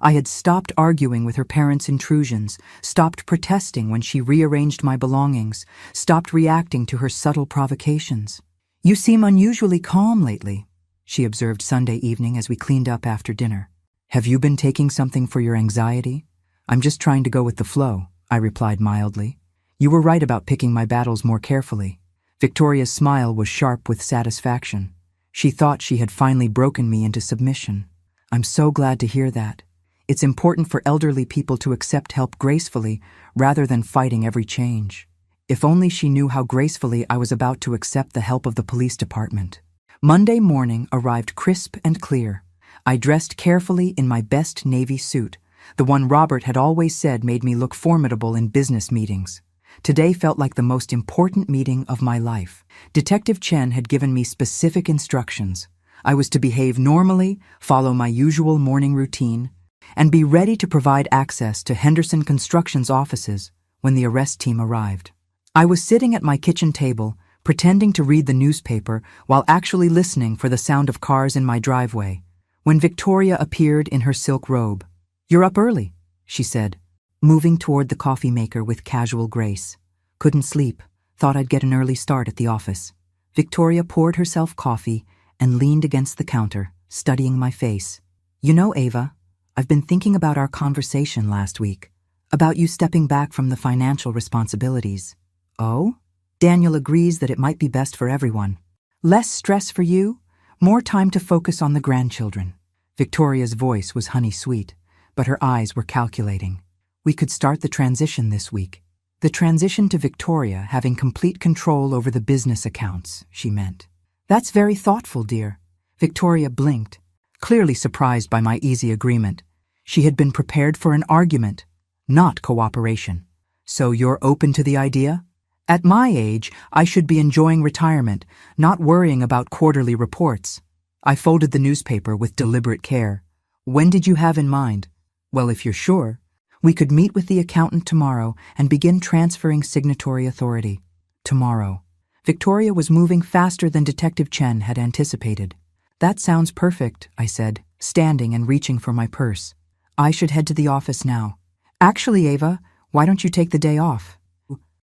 I had stopped arguing with her parents' intrusions, stopped protesting when she rearranged my belongings, stopped reacting to her subtle provocations. You seem unusually calm lately, she observed Sunday evening as we cleaned up after dinner. Have you been taking something for your anxiety? I'm just trying to go with the flow, I replied mildly. You were right about picking my battles more carefully. Victoria's smile was sharp with satisfaction. She thought she had finally broken me into submission. I'm so glad to hear that. It's important for elderly people to accept help gracefully rather than fighting every change. If only she knew how gracefully I was about to accept the help of the police department. Monday morning arrived crisp and clear. I dressed carefully in my best navy suit, the one Robert had always said made me look formidable in business meetings. Today felt like the most important meeting of my life. Detective Chen had given me specific instructions. I was to behave normally, follow my usual morning routine, and be ready to provide access to Henderson Construction's offices when the arrest team arrived. I was sitting at my kitchen table, pretending to read the newspaper while actually listening for the sound of cars in my driveway, when Victoria appeared in her silk robe. "You're up early," she said, moving toward the coffee maker with casual grace. Couldn't sleep, thought I'd get an early start at the office. Victoria poured herself coffee and leaned against the counter, studying my face. "You know, Ava, I've been thinking about our conversation last week, about you stepping back from the financial responsibilities." "Oh?" Daniel agrees that it might be best for everyone. "Less stress for you, more time to focus on the grandchildren." Victoria's voice was honey-sweet, but her eyes were calculating. We could start the transition this week. The transition to Victoria having complete control over the business accounts, she meant. "That's very thoughtful, dear." Victoria blinked, clearly surprised by my easy agreement. She had been prepared for an argument, not cooperation. "So you're open to the idea? At my age, I should be enjoying retirement, not worrying about quarterly reports." I folded the newspaper with deliberate care. "When did you have in mind?" "Well, if you're sure, we could meet with the accountant tomorrow and begin transferring signatory authority." Tomorrow. Victoria was moving faster than Detective Chen had anticipated. "That sounds perfect," I said, standing and reaching for my purse. "I should head to the office now." "Actually, Ava, why don't you take the day off?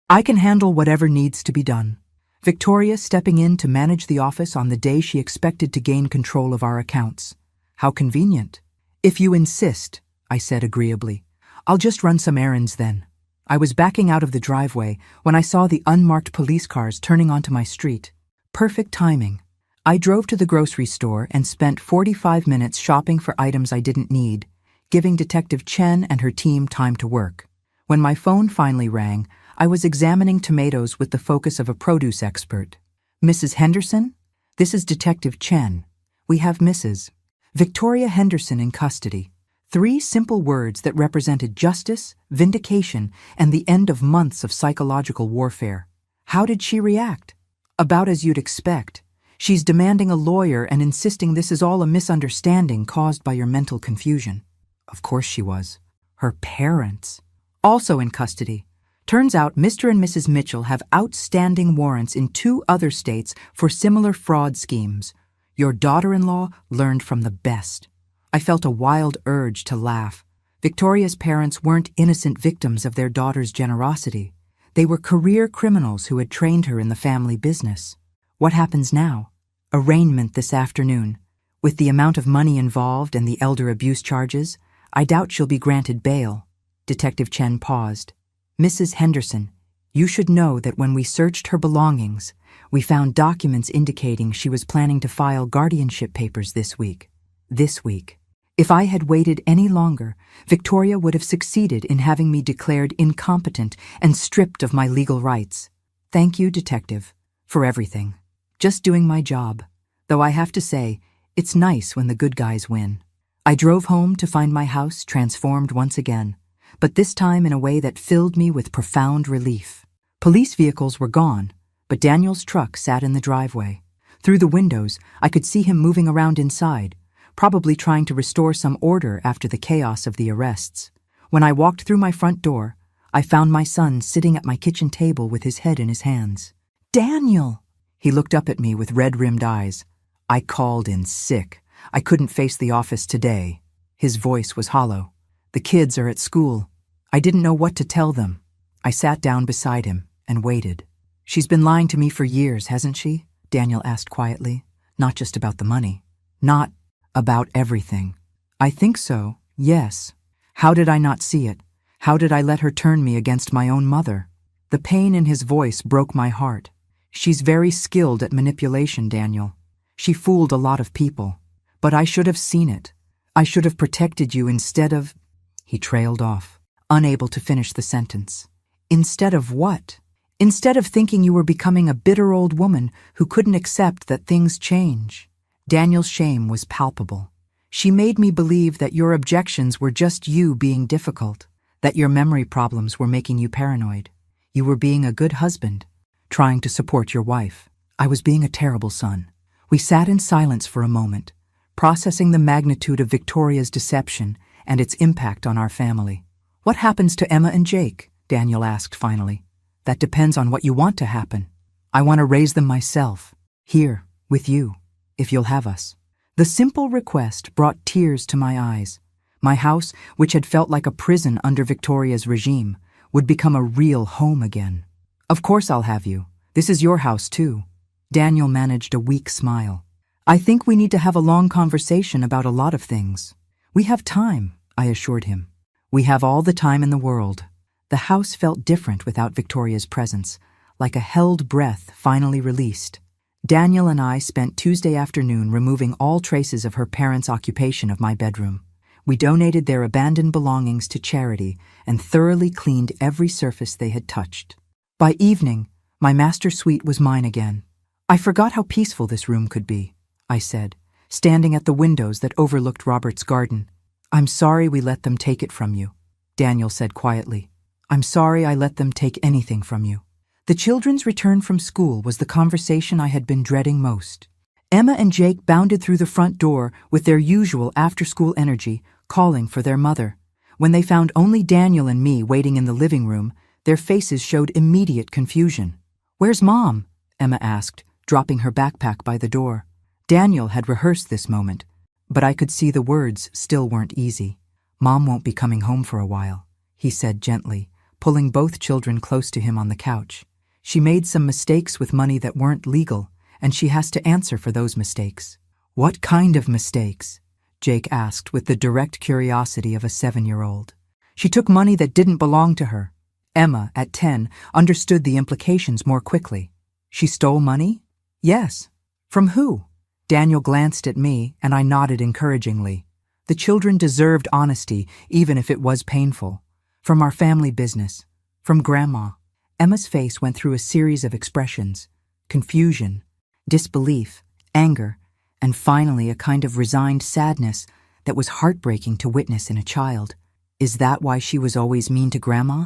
I can handle whatever needs to be done." Victoria stepping in to manage the office on the day she expected to gain control of our accounts. How convenient. "If you insist," I said agreeably. "I'll just run some errands then." I was backing out of the driveway when I saw the unmarked police cars turning onto my street. Perfect timing. I drove to the grocery store and spent 45 minutes shopping for items I didn't need, giving Detective Chen and her team time to work. When my phone finally rang, I was examining tomatoes with the focus of a produce expert. "Mrs. Henderson? This is Detective Chen. We have Mrs. Victoria Henderson in custody." 3 simple words that represented justice, vindication, and the end of months of psychological warfare. How did she react? About as you'd expect. She's demanding a lawyer and insisting this is all a misunderstanding caused by your mental confusion. Of course she was. Her parents, also in custody. Turns out Mr. and Mrs. Mitchell have outstanding warrants in 2 other states for similar fraud schemes. Your daughter-in-law learned from the best. I felt a wild urge to laugh. Victoria's parents weren't innocent victims of their daughter's generosity. They were career criminals who had trained her in the family business. What happens now? Arraignment this afternoon. With the amount of money involved and the elder abuse charges, I doubt she'll be granted bail. Detective Chen paused. "Mrs. Henderson, you should know that when we searched her belongings, we found documents indicating she was planning to file guardianship papers this week. This week. If I had waited any longer, Victoria would have succeeded in having me declared incompetent and stripped of my legal rights. Thank you, Detective, for everything. Just doing my job. Though I have to say, it's nice when the good guys win." I drove home to find my house transformed once again, but this time in a way that filled me with profound relief. Police vehicles were gone, but Daniel's truck sat in the driveway. Through the windows, I could see him moving around inside, probably trying to restore some order after the chaos of the arrests. When I walked through my front door, I found my son sitting at my kitchen table with his head in his hands. "Daniel!" He looked up at me with red-rimmed eyes. "I called in sick. I couldn't face the office today." His voice was hollow. "The kids are at school. I didn't know what to tell them." I sat down beside him and waited. "She's been lying to me for years, hasn't she?" Daniel asked quietly. "Not just about the money. Not about everything." "I think so, yes. How did I not see it? How did I let her turn me against my own mother?" The pain in his voice broke my heart. "She's very skilled at manipulation, Daniel. She fooled a lot of people. But I should have seen it. I should have protected you instead of—" He trailed off, unable to finish the sentence. "Instead of what? Instead of thinking you were becoming a bitter old woman who couldn't accept that things change." Daniel's shame was palpable. "She made me believe that your objections were just you being difficult, that your memory problems were making you paranoid. You were being a good husband, trying to support your wife. I was being a terrible son." We sat in silence for a moment, processing the magnitude of Victoria's deception and its impact on our family. "What happens to Emma and Jake?" Daniel asked finally. "That depends on what you want to happen. I want to raise them myself, here, with you. If you'll have us." The simple request brought tears to my eyes. My house, which had felt like a prison under Victoria's regime, would become a real home again. "Of course I'll have you. This is your house too." Daniel managed a weak smile. "I think we need to have a long conversation about a lot of things." "We have time," I assured him. "We have all the time in the world." The house felt different without Victoria's presence, like a held breath finally released. Daniel and I spent Tuesday afternoon removing all traces of her parents' occupation of my bedroom. We donated their abandoned belongings to charity and thoroughly cleaned every surface they had touched. By evening, my master suite was mine again. "I forgot how peaceful this room could be," I said, standing at the windows that overlooked Robert's garden. "I'm sorry we let them take it from you," Daniel said quietly. "I'm sorry I let them take anything from you." The children's return from school was the conversation I had been dreading most. Emma and Jake bounded through the front door with their usual after-school energy, calling for their mother. When they found only Daniel and me waiting in the living room, their faces showed immediate confusion. "Where's Mom?" Emma asked, dropping her backpack by the door. Daniel had rehearsed this moment, but I could see the words still weren't easy. "Mom won't be coming home for a while," he said gently, pulling both children close to him on the couch. "She made some mistakes with money that weren't legal, and she has to answer for those mistakes." "What kind of mistakes?" Jake asked with the direct curiosity of a 7-year-old. "She took money that didn't belong to her." Emma, at 10, understood the implications more quickly. "She stole money?" "Yes." "From who?" Daniel glanced at me, and I nodded encouragingly. The children deserved honesty, even if it was painful. From our family business. From Grandma. Emma's face went through a series of expressions. Confusion, disbelief, anger, and finally a kind of resigned sadness that was heartbreaking to witness in a child. Is that why she was always mean to Grandma?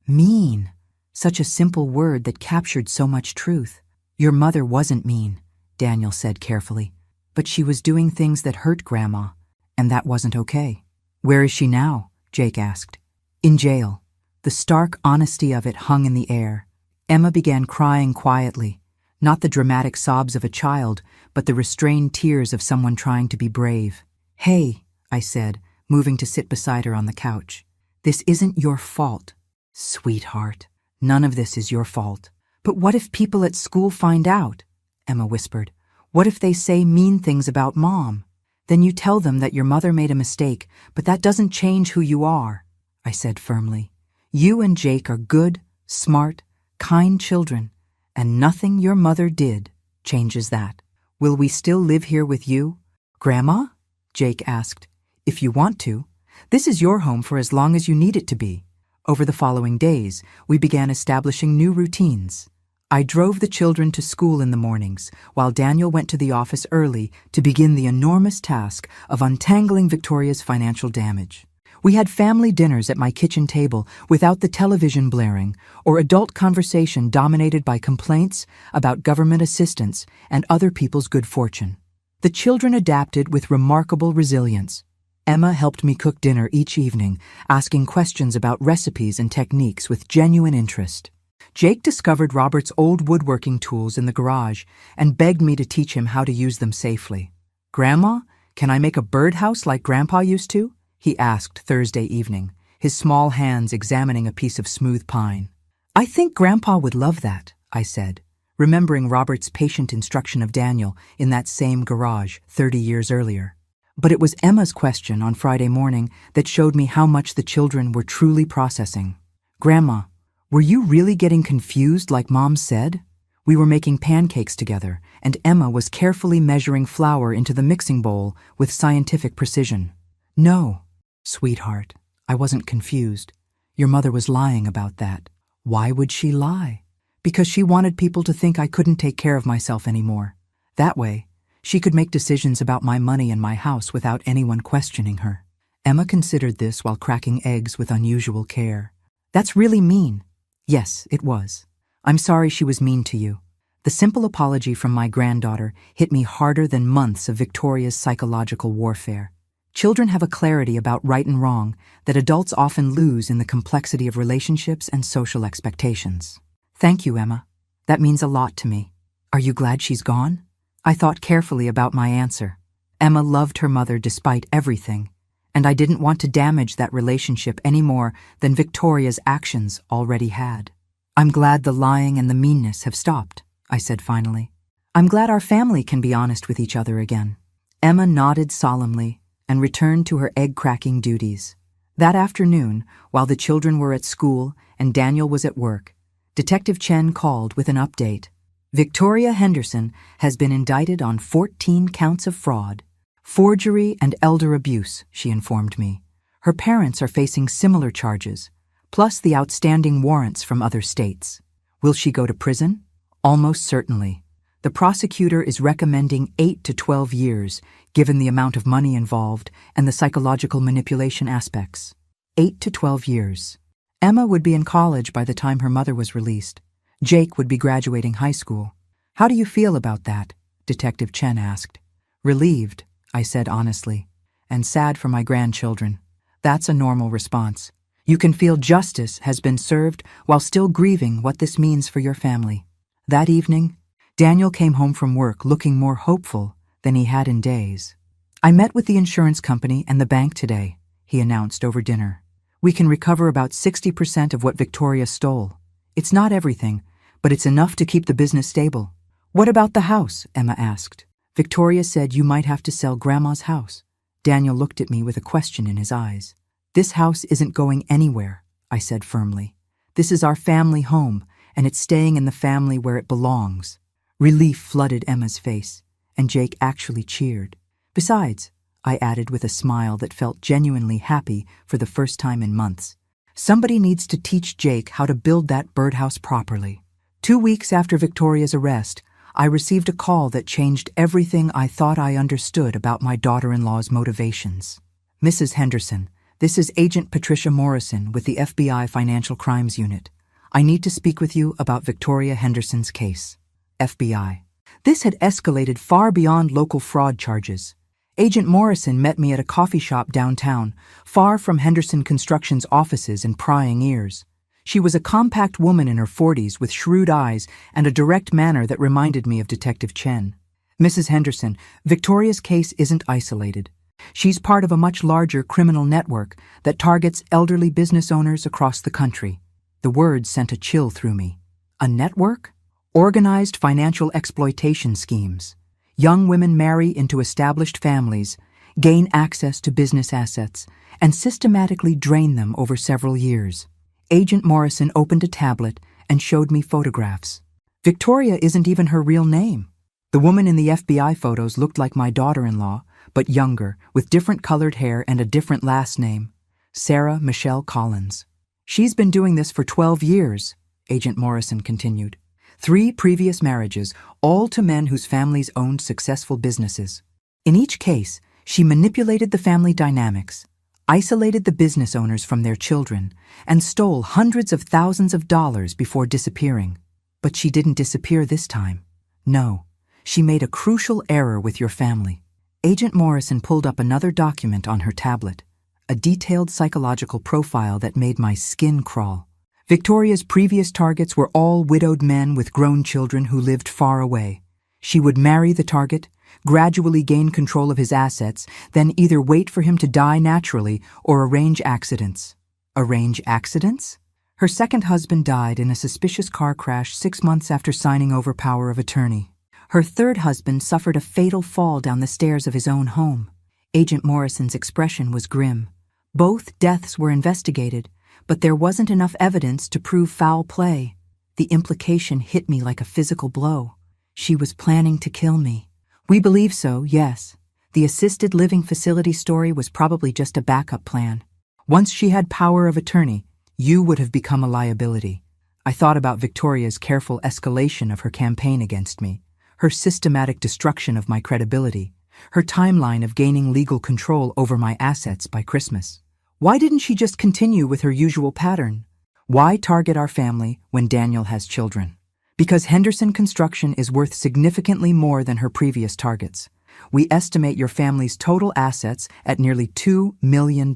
Mean. Such a simple word that captured so much truth. Your mother wasn't mean, Daniel said carefully, but she was doing things that hurt Grandma, and that wasn't okay. Where is she now? Jake asked. In jail. The stark honesty of it hung in the air. Emma began crying quietly, not the dramatic sobs of a child, but the restrained tears of someone trying to be brave. Hey, I said, moving to sit beside her on the couch. This isn't your fault. Sweetheart, none of this is your fault. But what if people at school find out? Emma whispered. What if they say mean things about Mom? Then you tell them that your mother made a mistake, but that doesn't change who you are, I said firmly. You and Jake are good, smart, kind children, and nothing your mother did changes that. Will we still live here with you? Grandma? Jake asked. If you want to. This is your home for as long as you need it to be. Over the following days, we began establishing new routines. I drove the children to school in the mornings, while Daniel went to the office early to begin the enormous task of untangling Victoria's financial damage. We had family dinners at my kitchen table without the television blaring or adult conversation dominated by complaints about government assistance and other people's good fortune. The children adapted with remarkable resilience. Emma helped me cook dinner each evening, asking questions about recipes and techniques with genuine interest. Jake discovered Robert's old woodworking tools in the garage and begged me to teach him how to use them safely. Grandma, can I make a birdhouse like Grandpa used to? He asked Thursday evening, his small hands examining a piece of smooth pine. I think Grandpa would love that, I said, remembering Robert's patient instruction of Daniel in that same garage 30 years earlier. But it was Emma's question on Friday morning that showed me how much the children were truly processing. Grandma, were you really getting confused like Mom said? We were making pancakes together, and Emma was carefully measuring flour into the mixing bowl with scientific precision. No, sweetheart, I wasn't confused. Your mother was lying about that. Why would she lie? Because she wanted people to think I couldn't take care of myself anymore. That way, she could make decisions about my money and my house without anyone questioning her. Emma considered this while cracking eggs with unusual care. That's really mean. Yes, it was. I'm sorry she was mean to you. The simple apology from my granddaughter hit me harder than months of Victoria's psychological warfare. Children have a clarity about right and wrong that adults often lose in the complexity of relationships and social expectations. Thank you, Emma. That means a lot to me. Are you glad she's gone? I thought carefully about my answer. Emma loved her mother despite everything, and I didn't want to damage that relationship any more than Victoria's actions already had. I'm glad the lying and the meanness have stopped, I said finally. I'm glad our family can be honest with each other again. Emma nodded solemnly and returned to her egg-cracking duties. That afternoon, while the children were at school and Daniel was at work, Detective Chen called with an update. Victoria Henderson has been indicted on 14 counts of fraud, forgery, and elder abuse, she informed me. Her parents are facing similar charges, plus the outstanding warrants from other states. Will she go to prison? Almost certainly. The prosecutor is recommending 8 to 12 years, given the amount of money involved and the psychological manipulation aspects. 8 to 12 years. Emma would be in college by the time her mother was released. Jake would be graduating high school. How do you feel about that? Detective Chen asked. Relieved, I said honestly, and sad for my grandchildren. That's a normal response. You can feel justice has been served while still grieving what this means for your family. That evening, Daniel came home from work looking more hopeful than he had in days. I met with the insurance company and the bank today, he announced over dinner. We can recover about 60% of what Victoria stole. It's not everything, but it's enough to keep the business stable. What about the house? Emma asked. Victoria said you might have to sell Grandma's house. Daniel looked at me with a question in his eyes. This house isn't going anywhere, I said firmly. This is our family home, and it's staying in the family where it belongs. Relief flooded Emma's face, and Jake actually cheered. Besides, I added with a smile that felt genuinely happy for the first time in months, somebody needs to teach Jake how to build that birdhouse properly. 2 weeks after Victoria's arrest, I received a call that changed everything I thought I understood about my daughter-in-law's motivations. Mrs. Henderson, this is Agent Patricia Morrison with the FBI Financial Crimes Unit. I need to speak with you about Victoria Henderson's case. FBI. This had escalated far beyond local fraud charges. Agent Morrison met me at a coffee shop downtown, far from Henderson Construction's offices and prying ears. She was a compact woman in her 40s with shrewd eyes and a direct manner that reminded me of Detective Chen. Mrs. Henderson, Victoria's case isn't isolated. She's part of a much larger criminal network that targets elderly business owners across the country. The words sent a chill through me. A network? Organized financial exploitation schemes. Young women marry into established families, gain access to business assets, and systematically drain them over several years. Agent Morrison opened a tablet and showed me photographs. Victoria isn't even her real name. The woman in the FBI photos looked like my daughter-in-law, but younger, with different colored hair and a different last name. Sarah Michelle Collins. She's been doing this for 12 years, Agent Morrison continued. 3 previous marriages, all to men whose families owned successful businesses. In each case, she manipulated the family dynamics, isolated the business owners from their children, and stole hundreds of thousands of dollars before disappearing. But she didn't disappear this time. No, she made a crucial error with your family. Agent Morrison pulled up another document on her tablet, a detailed psychological profile that made my skin crawl. Victoria's previous targets were all widowed men with grown children who lived far away. She would marry the target, gradually gain control of his assets, then either wait for him to die naturally or arrange accidents. Arrange accidents? Her second husband died in a suspicious car crash 6 months after signing over power of attorney. Her third husband suffered a fatal fall down the stairs of his own home. Agent Morrison's expression was grim. Both deaths were investigated, but there wasn't enough evidence to prove foul play. The implication hit me like a physical blow. She was planning to kill me. We believe so, yes. The assisted living facility story was probably just a backup plan. Once she had power of attorney, you would have become a liability. I thought about Victoria's careful escalation of her campaign against me, her systematic destruction of my credibility, her timeline of gaining legal control over my assets by Christmas. Why didn't she just continue with her usual pattern? Why target our family when Daniel has children? Because Henderson Construction is worth significantly more than her previous targets. We estimate your family's total assets at nearly $2 million.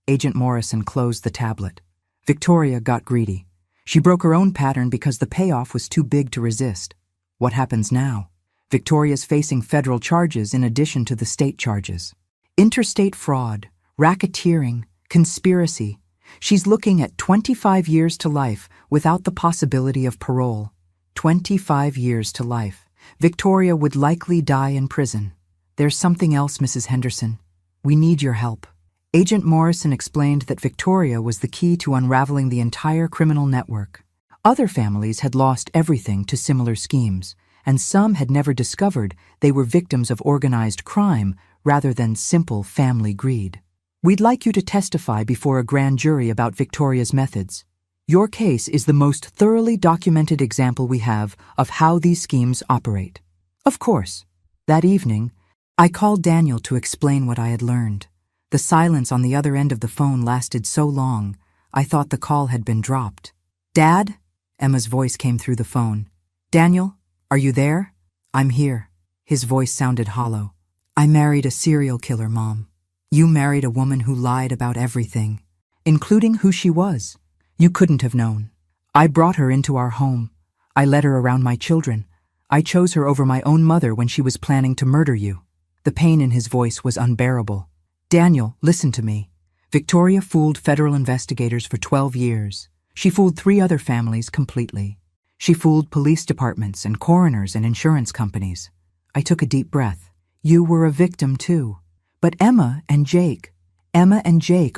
Agent Morrison closed the tablet. Victoria got greedy. She broke her own pattern because the payoff was too big to resist. What happens now? Victoria's facing federal charges in addition to the state charges. Interstate fraud, racketeering, conspiracy. She's looking at 25 years to life without the possibility of parole. 25 years to life. Victoria would likely die in prison. There's something else, Mrs. Henderson. We need your help. Agent Morrison explained that Victoria was the key to unraveling the entire criminal network. Other families had lost everything to similar schemes, and some had never discovered they were victims of organized crime rather than simple family greed. We'd like you to testify before a grand jury about Victoria's methods. Your case is the most thoroughly documented example we have of how these schemes operate. Of course, that evening, I called Daniel to explain what I had learned. The silence on the other end of the phone lasted so long, I thought the call had been dropped. Dad? Emma's voice came through the phone. Daniel, are you there? I'm here. His voice sounded hollow. I married a serial killer, Mom. You married a woman who lied about everything, including who she was. You couldn't have known. I brought her into our home. I led her around my children. I chose her over my own mother when she was planning to murder you. The pain in his voice was unbearable. Daniel, listen to me. Victoria fooled federal investigators for 12 years. She fooled 3 other families completely. She fooled police departments and coroners and insurance companies. I took a deep breath. You were a victim too. But Emma and Jake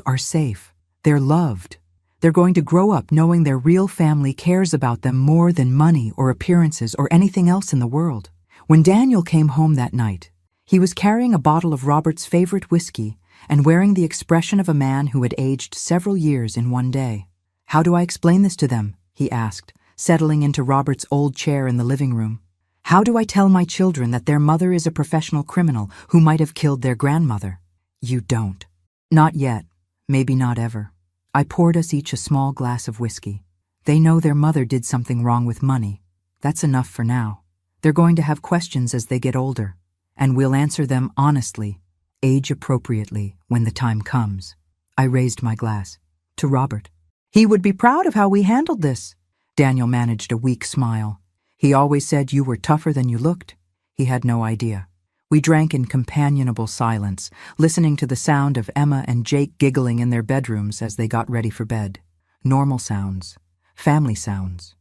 are safe. They're loved. They're going to grow up knowing their real family cares about them more than money or appearances or anything else in the world. When Daniel came home that night, he was carrying a bottle of Robert's favorite whiskey and wearing the expression of a man who had aged several years in one day. "How do I explain this to them?" he asked, settling into Robert's old chair in the living room. "How do I tell my children that their mother is a professional criminal who might have killed their grandmother?" "You don't." "Not yet. Maybe not ever." I poured us each a small glass of whiskey. "They know their mother did something wrong with money. That's enough for now. They're going to have questions as they get older, and we'll answer them honestly, age-appropriately, when the time comes." I raised my glass. "To Robert. He would be proud of how we handled this." Daniel managed a weak smile. "He always said you were tougher than you looked." He had no idea. We drank in companionable silence, listening to the sound of Emma and Jake giggling in their bedrooms as they got ready for bed. Normal sounds. Family sounds.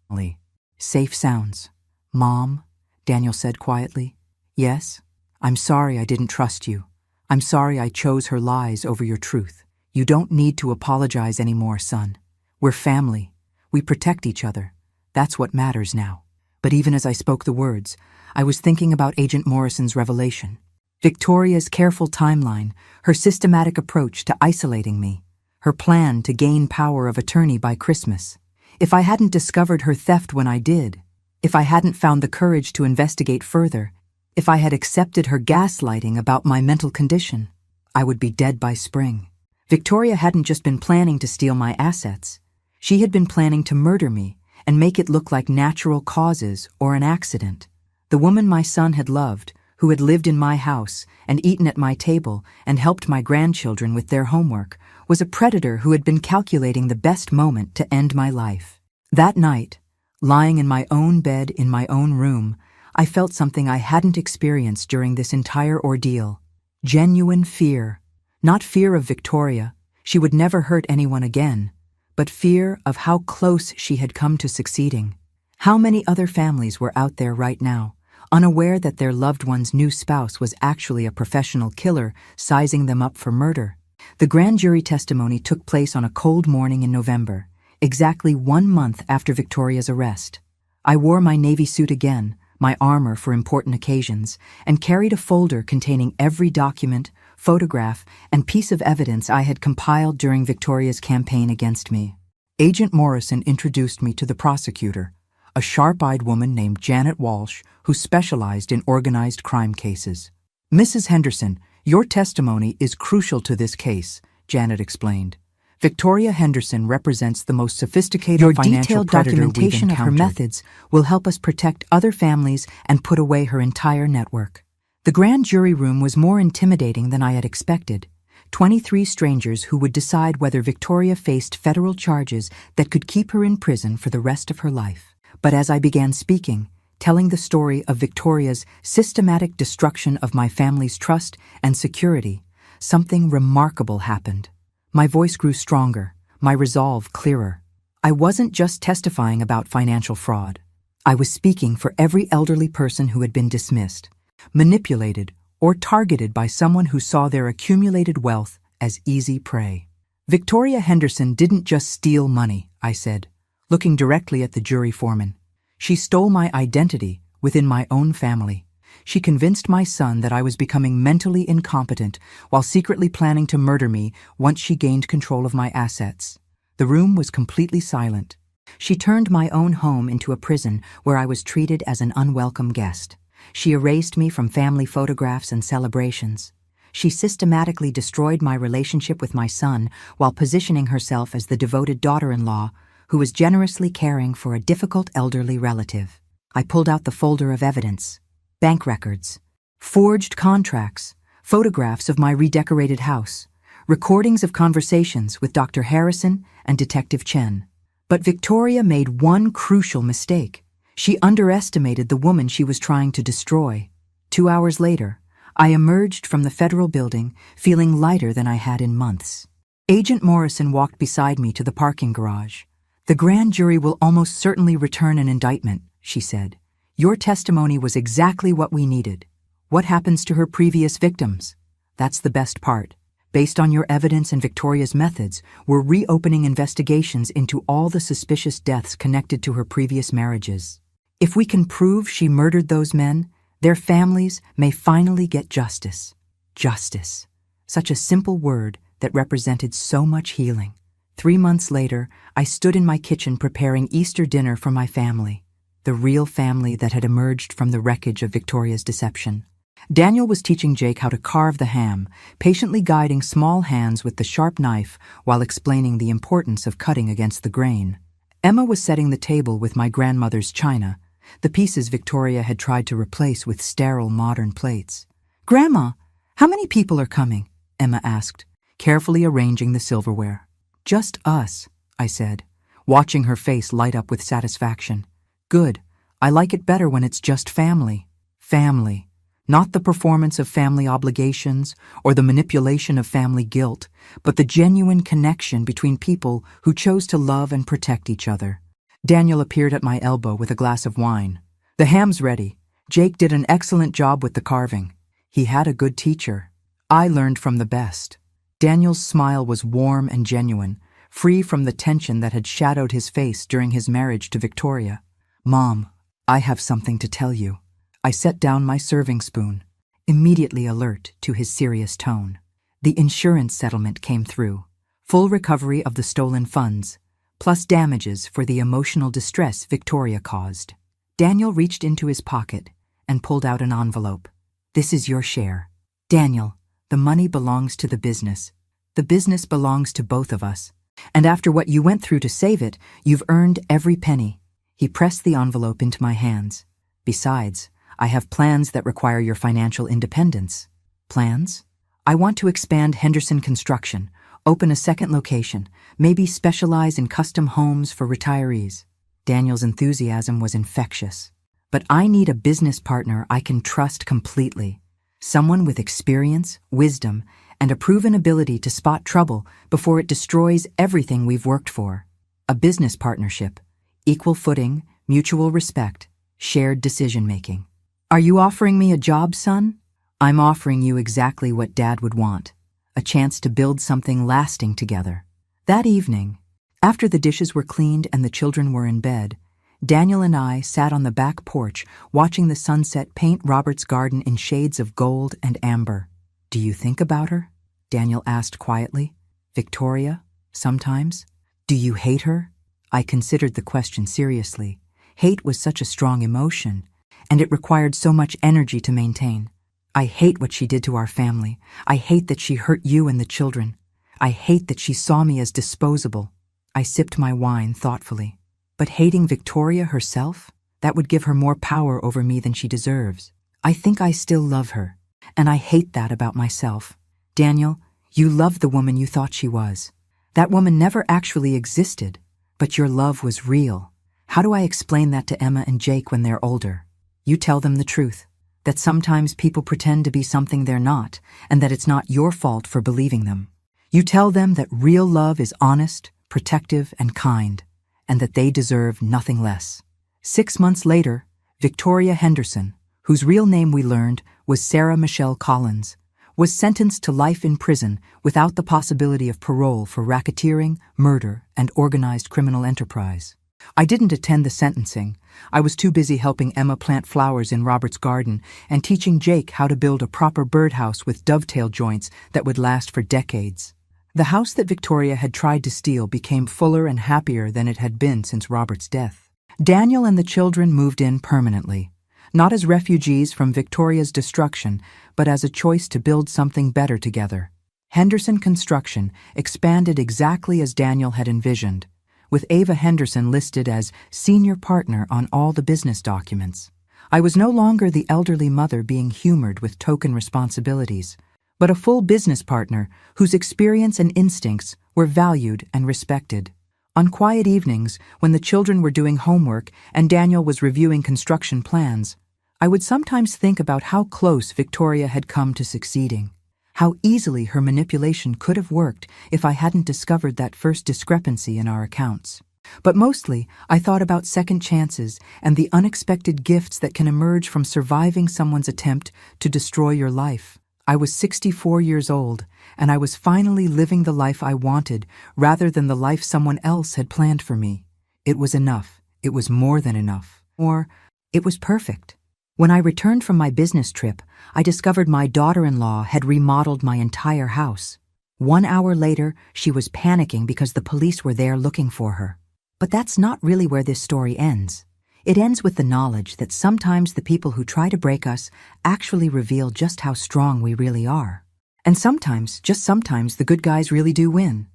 Safe sounds. "Mom," Daniel said quietly. "Yes? I'm sorry I didn't trust you. I'm sorry I chose her lies over your truth. You don't need to apologize anymore, son. We're family. We protect each other. That's what matters now." But even as I spoke the words, I was thinking about Agent Morrison's revelation. Victoria's careful timeline, her systematic approach to isolating me, her plan to gain power of attorney by Christmas. If I hadn't discovered her theft when I did, if I hadn't found the courage to investigate further, if I had accepted her gaslighting about my mental condition, I would be dead by spring. Victoria hadn't just been planning to steal my assets. She had been planning to murder me and make it look like natural causes or an accident. The woman my son had loved, who had lived in my house and eaten at my table and helped my grandchildren with their homework, was a predator who had been calculating the best moment to end my life. That night, lying in my own bed in my own room, I felt something I hadn't experienced during this entire ordeal. Genuine fear. Not fear of Victoria, she would never hurt anyone again, but fear of how close she had come to succeeding. How many other families were out there right now, unaware that their loved one's new spouse was actually a professional killer sizing them up for murder? The grand jury testimony took place on a cold morning in November, exactly 1 month after Victoria's arrest. I wore my navy suit again, my armor for important occasions, and carried a folder containing every document, photograph, and piece of evidence I had compiled during Victoria's campaign against me. Agent Morrison introduced me to the prosecutor, a sharp-eyed woman named Janet Walsh who specialized in organized crime cases. "Mrs. Henderson, your testimony is crucial to this case," Janet explained. "Victoria Henderson represents the most sophisticated financial predator we've encountered. Your detailed documentation of her methods will help us protect other families and put away her entire network." The grand jury room was more intimidating than I had expected. 23 strangers who would decide whether Victoria faced federal charges that could keep her in prison for the rest of her life. But as I began speaking, telling the story of Victoria's systematic destruction of my family's trust and security, something remarkable happened. My voice grew stronger, my resolve clearer. I wasn't just testifying about financial fraud. I was speaking for every elderly person who had been dismissed, manipulated, or targeted by someone who saw their accumulated wealth as easy prey. "Victoria Henderson didn't just steal money," I said, looking directly at the jury foreman. "She stole my identity within my own family. She convinced my son that I was becoming mentally incompetent while secretly planning to murder me once she gained control of my assets." The room was completely silent. She turned my own home into a prison where I was treated as an unwelcome guest. She erased me from family photographs and celebrations. She systematically destroyed my relationship with my son while positioning herself as the devoted daughter-in-law who was generously caring for a difficult elderly relative. I pulled out the folder of evidence. Bank records, forged contracts, photographs of my redecorated house, recordings of conversations with Dr. Harrison and Detective Chen. But Victoria made one crucial mistake. She underestimated the woman she was trying to destroy. 2 hours later, I emerged from the federal building feeling lighter than I had in months. Agent Morrison walked beside me to the parking garage. "The grand jury will almost certainly return an indictment," she said. "Your testimony was exactly what we needed. What happens to her previous victims? That's the best part. Based on your evidence and Victoria's methods, we're reopening investigations into all the suspicious deaths connected to her previous marriages. If we can prove she murdered those men, Their families may finally get justice. Justice. Such a simple word that represented so much healing. 3 months later, I stood in my kitchen preparing Easter dinner for my family, the real family that had emerged from the wreckage of Victoria's deception. Daniel was teaching Jake how to carve the ham, patiently guiding small hands with the sharp knife while explaining the importance of cutting against the grain. Emma was setting the table with my grandmother's china, the pieces Victoria had tried to replace with sterile modern plates. "Grandma, how many people are coming?" Emma asked, carefully arranging the silverware. "Just us," I said, watching her face light up with satisfaction. "Good. I like it better when it's just family." Family. Not the performance of family obligations or the manipulation of family guilt, but the genuine connection between people who chose to love and protect each other. Daniel appeared at my elbow with a glass of wine. "The ham's ready. Jake did an excellent job with the carving. He had a good teacher. I learned from the best." Daniel's smile was warm and genuine, free from the tension that had shadowed his face during his marriage to Victoria. "Mom, I have something to tell you." I set down my serving spoon, immediately alert to his serious tone. The insurance settlement came through. Full recovery of the stolen funds, plus damages for the emotional distress Victoria caused. Daniel reached into his pocket and pulled out an envelope. "This is your share. Daniel, the money belongs to the business. The business belongs to both of us. And after what you went through to save it, you've earned every penny." He pressed the envelope into my hands. "Besides, I have plans that require your financial independence." "Plans?" "I want to expand Henderson Construction, open a second location, maybe specialize in custom homes for retirees." Daniel's enthusiasm was infectious. "But I need a business partner I can trust completely. Someone with experience, wisdom, and a proven ability to spot trouble before it destroys everything we've worked for. A business partnership, equal footing, mutual respect, shared decision-making." "Are you offering me a job, son?" "I'm offering you exactly what Dad would want, a chance to build something lasting together." That evening, after the dishes were cleaned and the children were in bed, Daniel and I sat on the back porch watching the sunset paint Robert's garden in shades of gold and amber. "Do you think about her?" Daniel asked quietly. "Victoria, sometimes? Do you hate her?" I considered the question seriously. Hate was such a strong emotion, and it required so much energy to maintain. "I hate what she did to our family. I hate that she hurt you and the children. I hate that she saw me as disposable." I sipped my wine thoughtfully. "But hating Victoria herself? That would give her more power over me than she deserves. I think I still love her, and I hate that about myself." "Daniel, you loved the woman you thought she was. That woman never actually existed, but your love was real. How do I explain that to Emma and Jake when they're older?" "You tell them the truth, that sometimes people pretend to be something they're not, and that it's not your fault for believing them. You tell them that real love is honest, protective, and kind, and that they deserve nothing less." 6 months later, Victoria Henderson, whose real name we learned was Sarah Michelle Collins, was sentenced to life in prison without the possibility of parole for racketeering, murder, and organized criminal enterprise. I didn't attend the sentencing. I was too busy helping Emma plant flowers in Robert's garden and teaching Jake how to build a proper birdhouse with dovetail joints that would last for decades. The house that Victoria had tried to steal became fuller and happier than it had been since Robert's death. Daniel and the children moved in permanently, not as refugees from Victoria's destruction, but as a choice to build something better together. Henderson Construction expanded exactly as Daniel had envisioned, with Ava Henderson listed as senior partner on all the business documents. I was no longer the elderly mother being humored with token responsibilities, but a full business partner whose experience and instincts were valued and respected. On quiet evenings, when the children were doing homework and Daniel was reviewing construction plans, I would sometimes think about how close Victoria had come to succeeding, how easily her manipulation could have worked if I hadn't discovered that first discrepancy in our accounts. But mostly, I thought about second chances and the unexpected gifts that can emerge from surviving someone's attempt to destroy your life. I was 64 years old, and I was finally living the life I wanted rather than the life someone else had planned for me. It was enough. It was more than enough. Or, it was perfect. When I returned from my business trip, I discovered my daughter-in-law had remodeled my entire house. 1 hour later, she was panicking because the police were there looking for her. But that's not really where this story ends. It ends with the knowledge that sometimes the people who try to break us actually reveal just how strong we really are. And sometimes, just sometimes, the good guys really do win.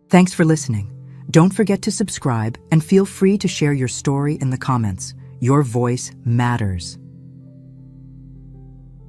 Thanks for listening. Don't forget to subscribe and feel free to share your story in the comments. Your voice matters.